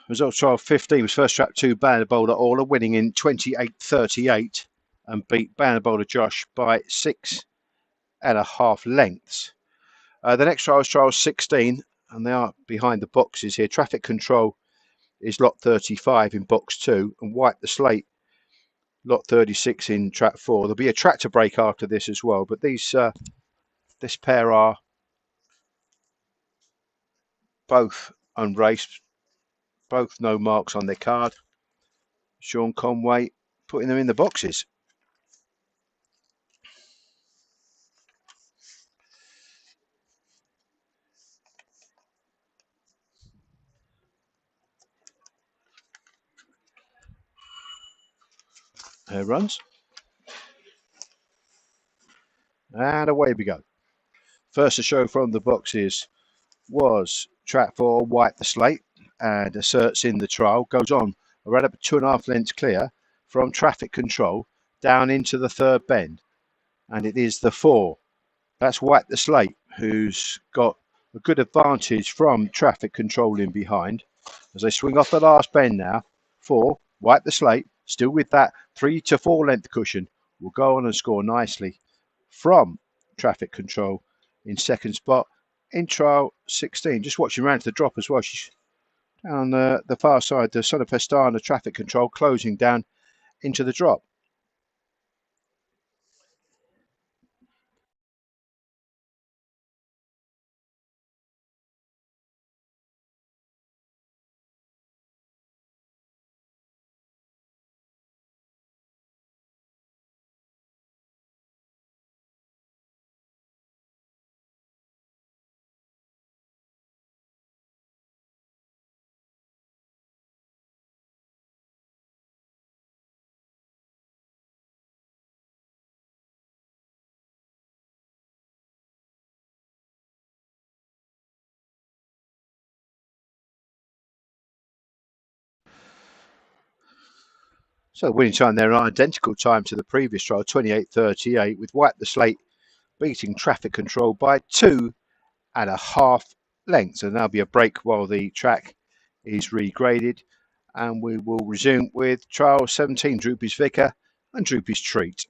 Result trial 15 was first trap 2 Bandbold Orla, winning in 28.38 and beat Bandbold Josh by 6.5 lengths. The next trial is trial 16, and they are behind the boxes here. Traffic Control is lot 35 in box 2, and Wipe the Slate lot 36 in trap 4. There'll be a tractor break after this as well, but these this pair are both unraced, both no marks on their card. Sean Conway putting them in the boxes. There runs. And away we go. First to show from the boxes was track 4, Wipe the Slate, and asserts in the trial. Goes on around about 2.5 lengths clear from Traffic Control down into the third bend. And it is the 4. That's Wipe the Slate, who's got a good advantage from traffic control in behind as they swing off the last bend now. 4, wipe the slate, still with that 3 to 4 length cushion, will go on and score nicely from traffic control in second spot in trial 16. Just watching around to the drop as well. She's down the far side, the Son of Pestana traffic control closing down into the drop. So the winning time there, an identical time to the previous trial, 28.38, with Wipe the Slate beating traffic control by 2.5 lengths. And there'll be a break while the track is regraded, and we will resume with trial 17, Droopy's Vicar and Droopy's Treat.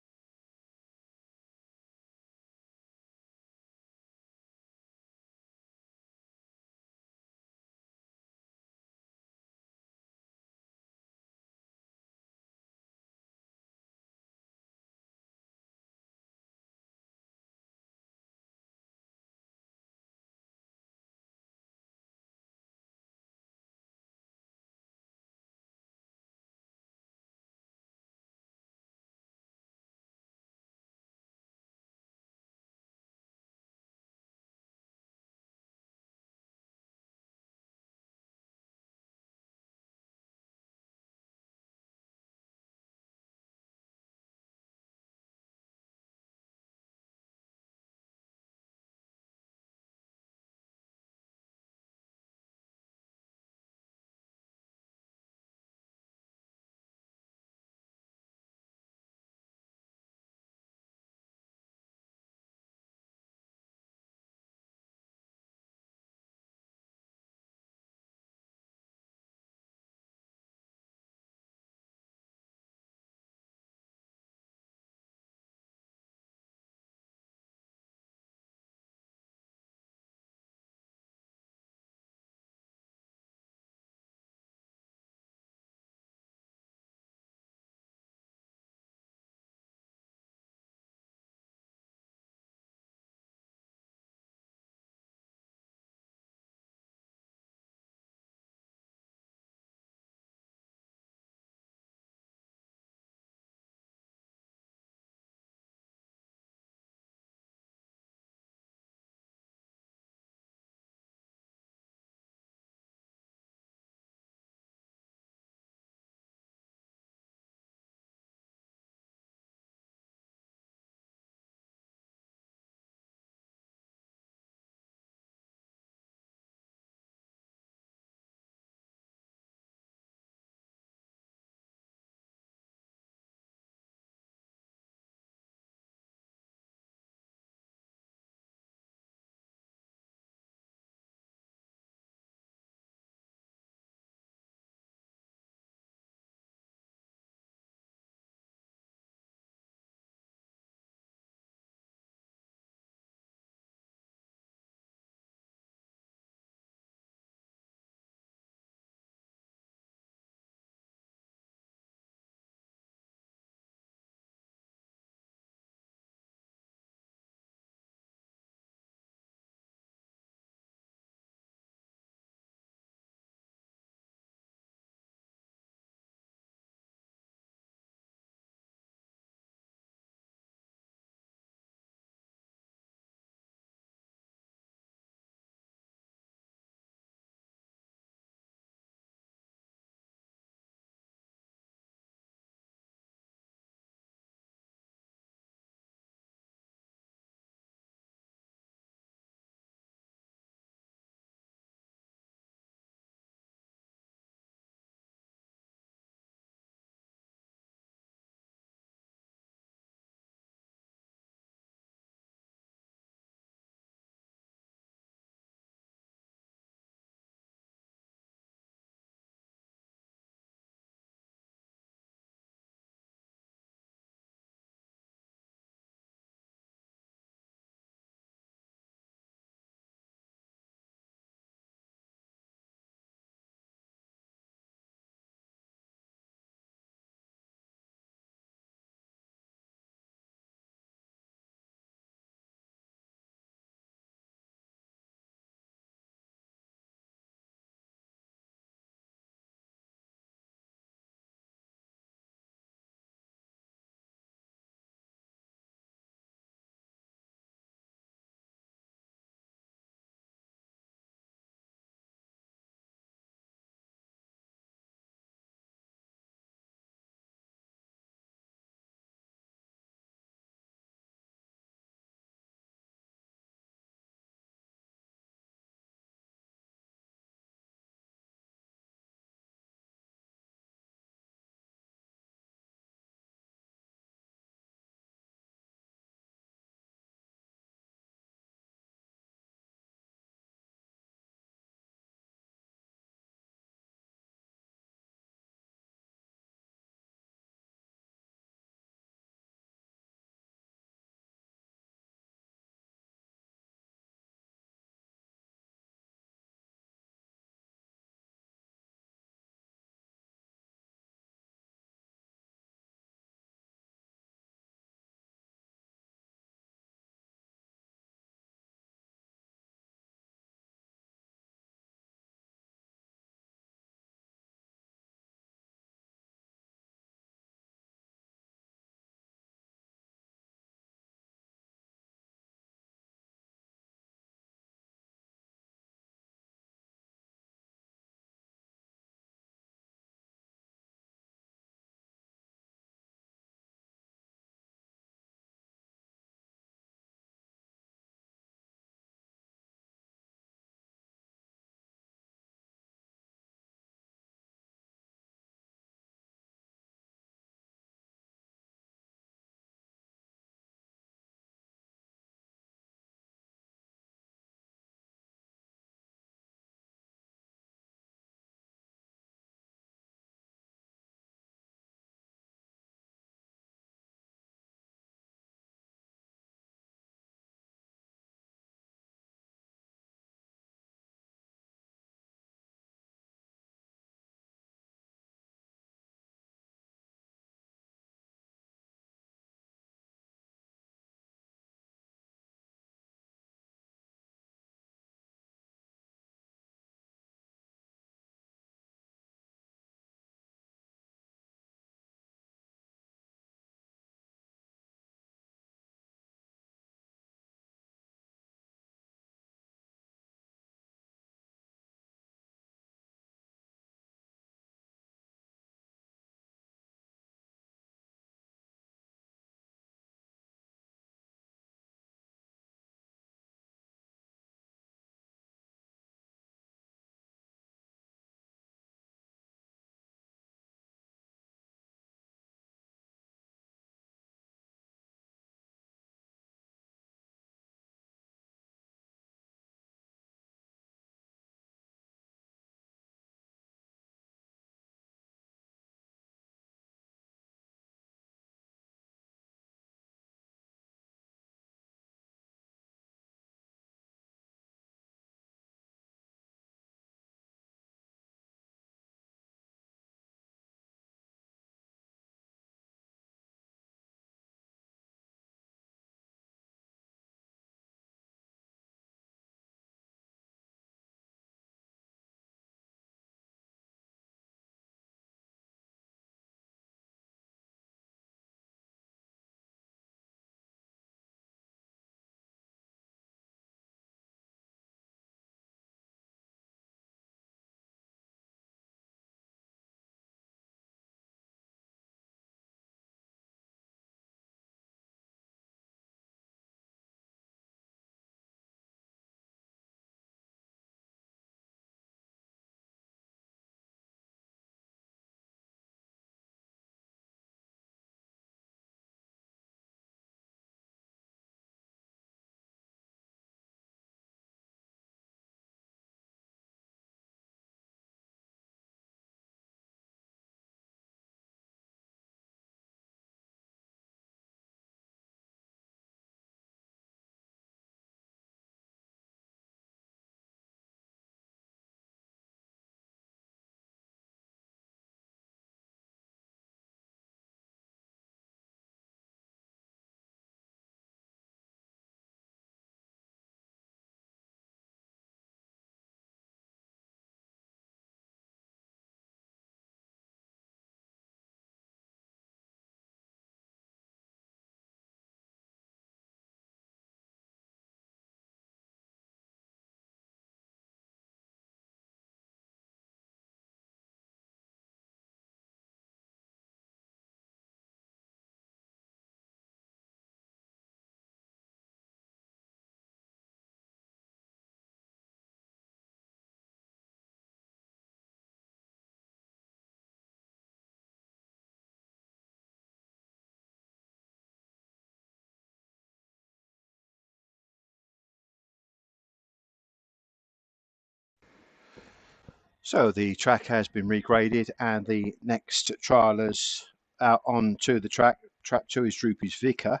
So the track has been regraded, and the next trialers out onto the track. Trap 2 is Droopy's Vicar,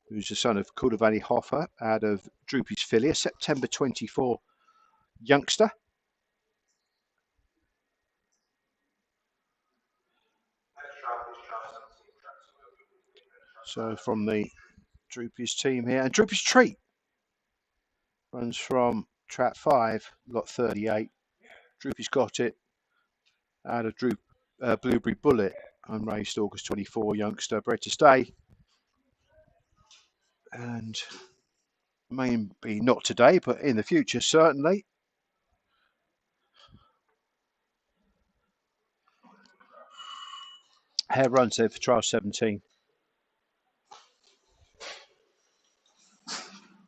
who's the son of Kudavani Hoffer out of Droopy's filly, a September 24 youngster. So from the Droopy's team here, and Droopy's Treat runs from Trap 5, lot 38. Droopy's got it out of Blueberry Bullet, unraced August 24 youngster, bred to stay. And maybe not today, but in the future, certainly. Hare runs there for trial 17.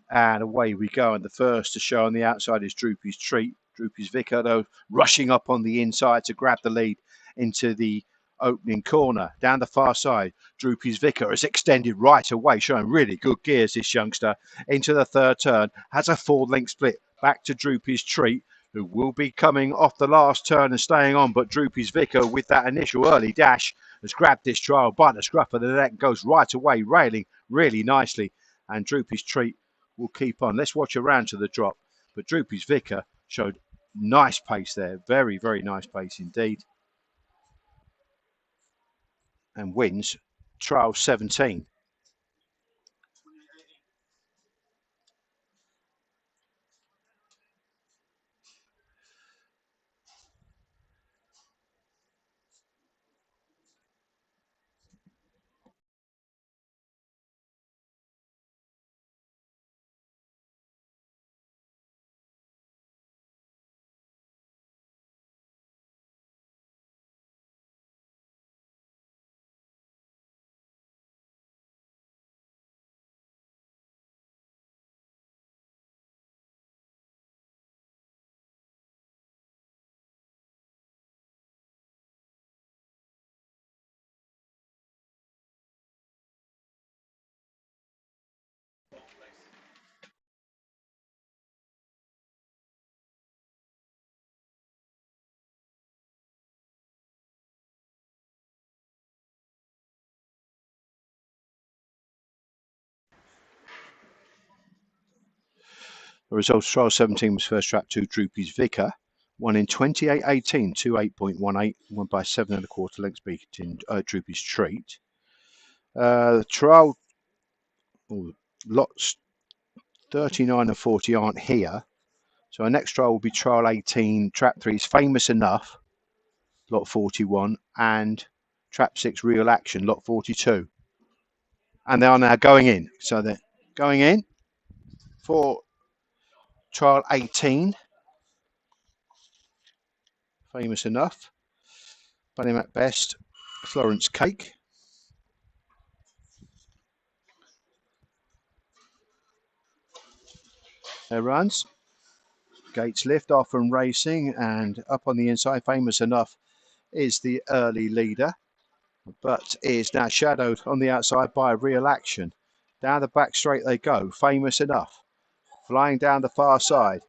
And away we go. And the first to show on the outside is Droopy's Treat. Droopy's Vicar, though, rushing up on the inside to grab the lead into the opening corner. Down the far side, Droopy's Vicar is extended right away, showing really good gears, this youngster. Into the third turn, has a 4-length split. Back to Droopy's Treat, who will be coming off the last turn and staying on. But Droopy's Vicar, with that initial early dash, has grabbed this trial by the scruff of the neck, goes right away, railing really nicely. And Droopy's Treat will keep on. Let's watch around to the drop. But Droopy's Vicar showed nice pace there. Very, very nice pace indeed. And wins trial 17. The results trial 17 was first trap 2 Droopy's Vicar. Won in 28.18 to 8.18, won by 7.25 lengths, beating Droopy's Treat. Trial lots 39 and 40 aren't here. So our next trial will be trial 18, trap 3 is Famous Enough, lot 41, and trap 6 Real Action, lot 42. And they are now going in. So they're going in for trial 18. Famous Enough, Bunny Mac Best, Florence Cake. There runs. Gates lift off and racing, and up on the inside, Famous Enough is the early leader, but is now shadowed on the outside by Real Action. Down the back straight they go. Famous Enough flying down the far side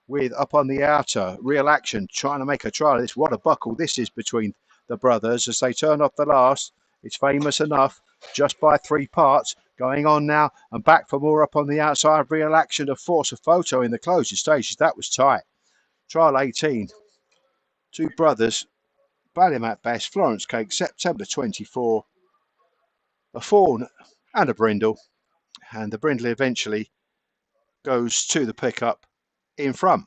with up on the outer Real Action trying to make a trial of this. What a buckle this is between the brothers as they turn off the last. It's Famous Enough just by 3 parts. Going on now and back for more up on the outside. Real Action to force a photo in the closing stages. That was tight. Trial 18. 2 brothers. Ballyam at best. Florence Cake. September 24. A fawn and a brindle. And the brindle eventually goes to the pickup in front.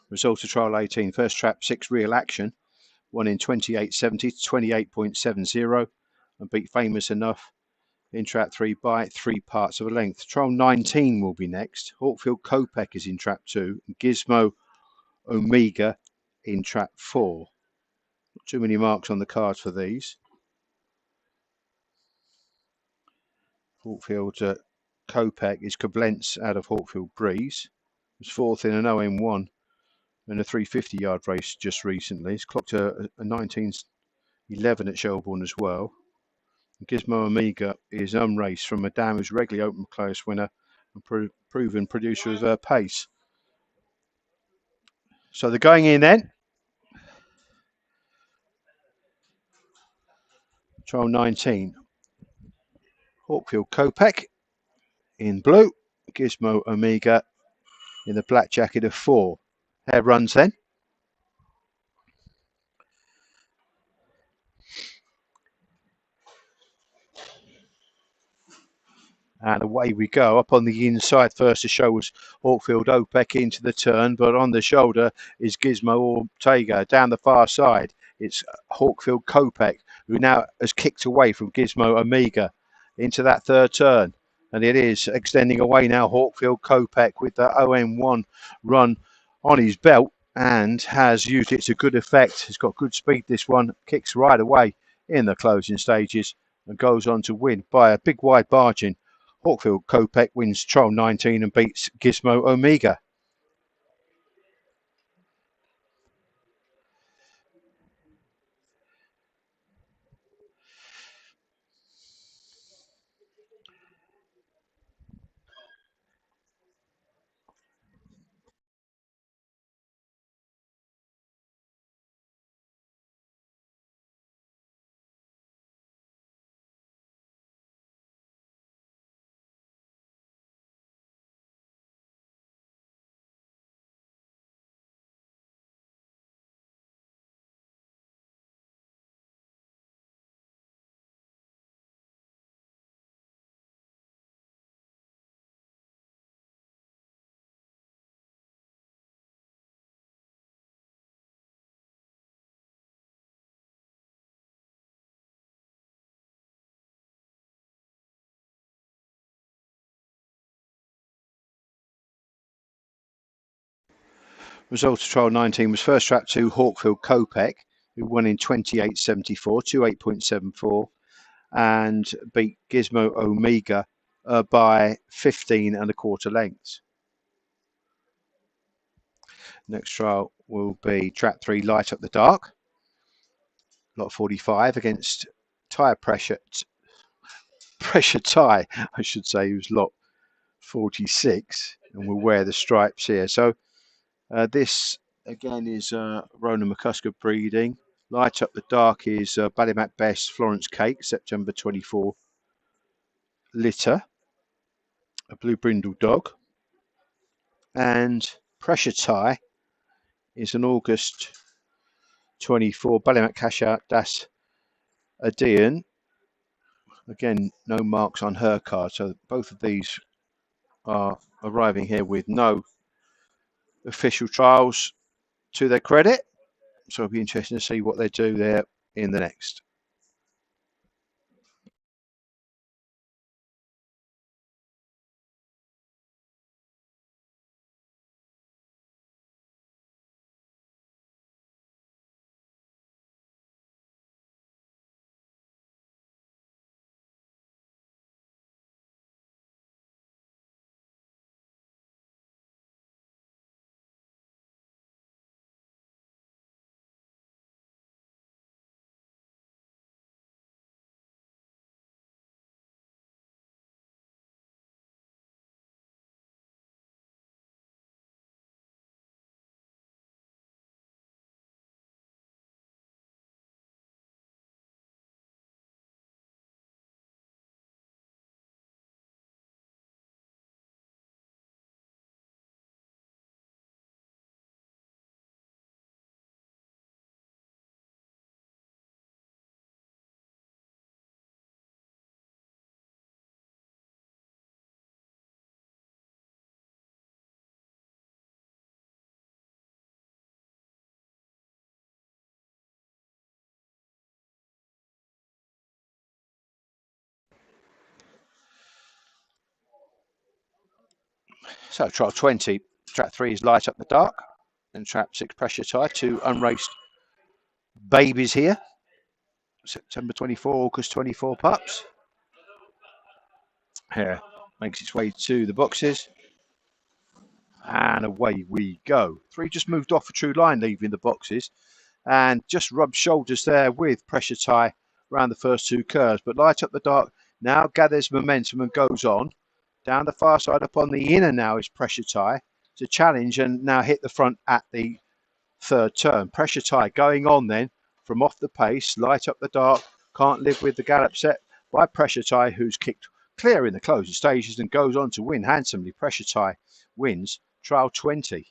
Result of trial 18. First trap 6 real action. Won in 28.70 to 28.70 and beat Famous Enough in trap 3 by 3 parts of a length. Trial 19 will be next. Hawkfield Kopek is in trap 2. And Gizmo Omega in trap 4. Not too many marks on the cards for these. Hawkfield Kopek is Koblenz out of Hawkfield Breeze. Was fourth in an OM1 in a 350-yard race just recently. He's clocked a 19.11 at Shelbourne as well. Gizmo Omega is unraced from a dam who's regularly open close winner and proven producer of pace. So they're going in then. Trial 19. Hawkfield Kopek in blue. Gizmo Omega in the black jacket of 4. Hair runs then. And away we go. Up on the inside first to show was Hawkfield Opek into the turn, but on the shoulder is Gizmo Ortega. Down the far side, it's Hawkfield Kopek, who now has kicked away from Gizmo Omega into that third turn. And it is extending away now, Hawkfield Kopek with the OM1 run on his belt and has used it to good effect. He's got good speed, this one. Kicks right away in the closing stages and goes on to win by a big wide margin. Hawkfield Kopek wins trial 19 and beats Gizmo Omega. Result of trial 19 was first trap 2 Hawkfield Kopek, who won in 28.74, 28.74, and beat Gizmo Omega by 15 and a quarter lengths. Next trial will be trap 3 Light Up the Dark, lot 45 against Tyre Pressure Tie, I should say, who's lot 46 and will wear the stripes here. So this again is Rona McCusker breeding. Light Up the Dark is Ballymac Best Florence Cake, September 24 litter, a blue brindle dog. And Pressure Tie is an August 24 Ballymac Cash Out Das Adean. Again, no marks on her card, so both of these are arriving here with no official trials to their credit. So it'll be interesting to see what they do there in the next. So trial 20, trap 3 is Light Up the Dark, and trap 6 Pressure Tie, 2 unraced babies here. September 24, August 24 pups. Here makes its way to the boxes. And away we go. 3 just moved off a true line, leaving the boxes, and just rubbed shoulders there with Pressure Tie around the first 2 curves. But Light Up the Dark now gathers momentum and goes on. Down the far side up on the inner now is Pressure Tie to challenge and now hit the front at the 3rd turn. Pressure Tie going on then from off the pace. Light Up the Dark can't live with the gallop set by Pressure Tie, who's kicked clear in the closing stages and goes on to win handsomely. Pressure Tie wins trial 20.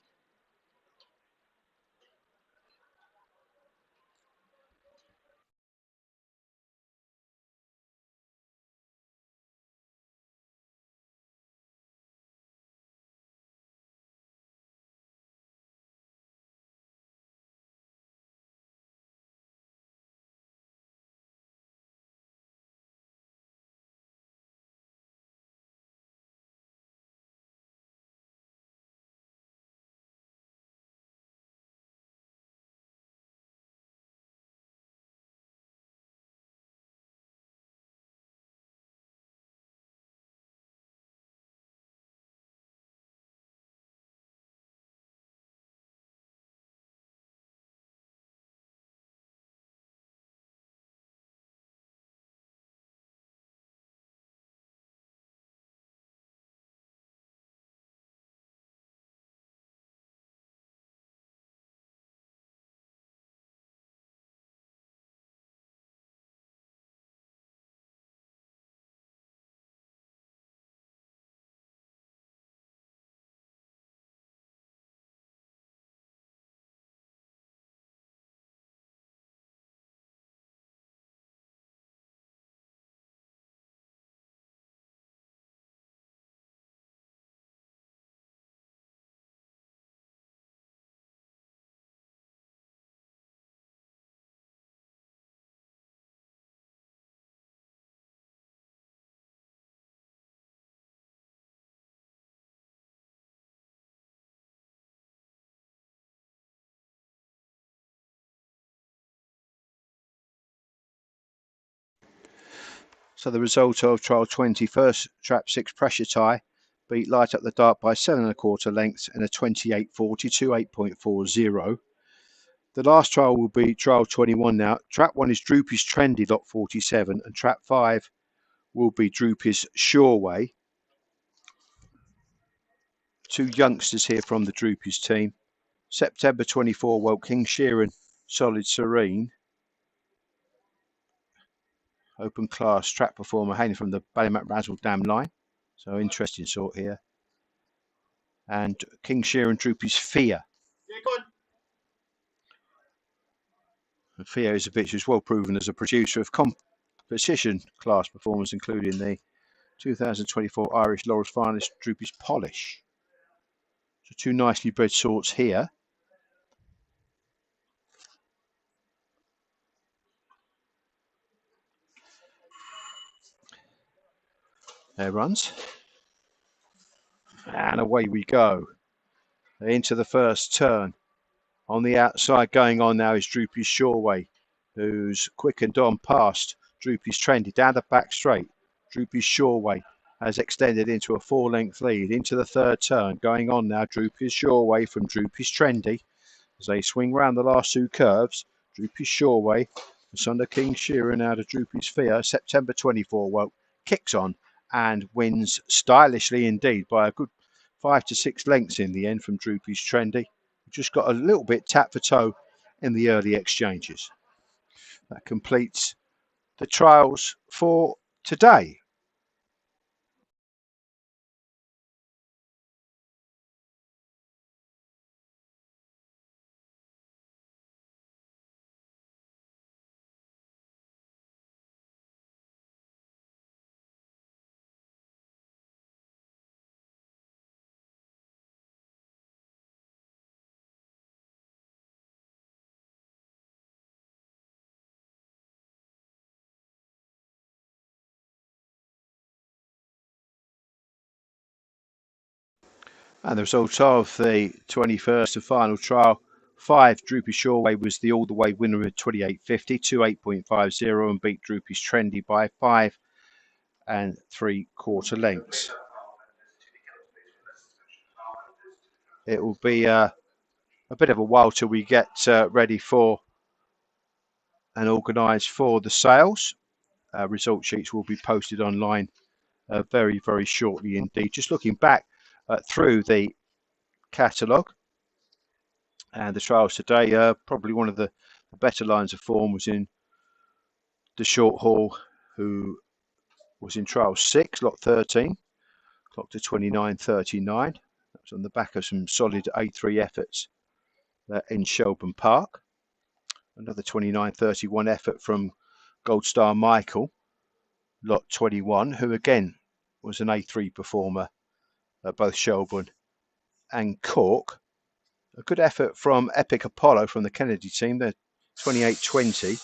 So the result of trial 20, first trap 6 Pressure Tie beat Light Up the Dark by 7¼ lengths in a 28.40 to 8.40. The last trial will be trial 21 now. Trap 1 is Droopy's Trendy, lot 47, and trap 5 will be Droopy's Shoreway. 2 youngsters here from the Droopy's team. September 24, well, King Sheeran, Solid Serene. Open class track performer hailing from the Ballymac Razzle Dam line. So interesting sort here. And King Sheeran Droopy's Fear. And Fear is a bitch who's well proven as a producer of competition class performers, including the 2024 Irish Laurels finalist Droopy's Polish. So 2 nicely bred sorts here. There runs. And away we go. Into the first turn. On the outside going on now is Droopy's Shoreway, who's quickened on past Droopy's Trendy down the back straight. Droopy's Shoreway has extended into a 4-length lead into the 3rd turn. Going on now, Droopy's Shoreway from Droopy's Trendy as they swing round the last 2 curves. Droopy's Shoreway, under King Sheeran out of Droopy's Fear. September 24, well, kicks on and wins stylishly indeed by a good 5 to 6 lengths in the end from Droopy's Trendy. Just got a little bit tap for toe in the early exchanges. That completes the trials for today. And the result of the 21st and final trial, 5 Droopy Shoreway was the all the way winner of 28.50 to 8.50 and beat Droopy's Trendy by 5 3/4 lengths. It will be a bit of a while till we get ready for and organised for the sales. Result sheets will be posted online very, very shortly indeed. Just looking back through the catalogue and the trials today, probably one of the better lines of form was in the short haul, who was in trial 6, lot 13, clocked to 29.39. That was on the back of some solid A3 efforts in Shelburne Park. Another 29.31 effort from Gold Star Michael, lot 21, who again was an A3 performer at both Shelburne and Cork. A good effort from Epic Apollo from the Kennedy team, the 28.20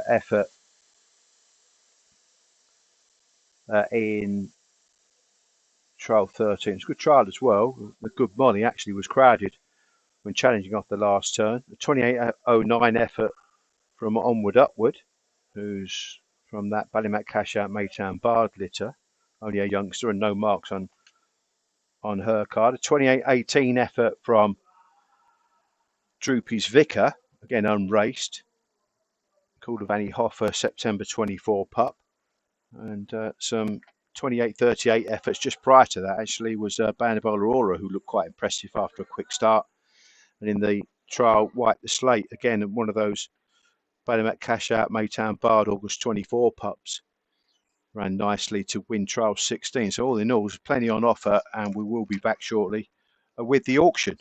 effort in trial 13. It's a good trial as well. The good Molly actually was crowded when challenging off the last turn. The 28.09 effort from Onward Upward, who's from that Ballymac Cash Out Maytown Bard litter. Only a youngster and no marks on her card. A 28.18 effort from Droopy's Vicar, again unraced. Called Vanny Hoffer, September 24 pup. And some 28.38 efforts just prior to that actually was Bandable Aurora, who looked quite impressive after a quick start. And in the trial, White the Slate, again, one of those Ballymac Cash Out Maytown Bard August 24 pups. Ran nicely to win trial 16. So all in all, there's plenty on offer, and we will be back shortly with the auction.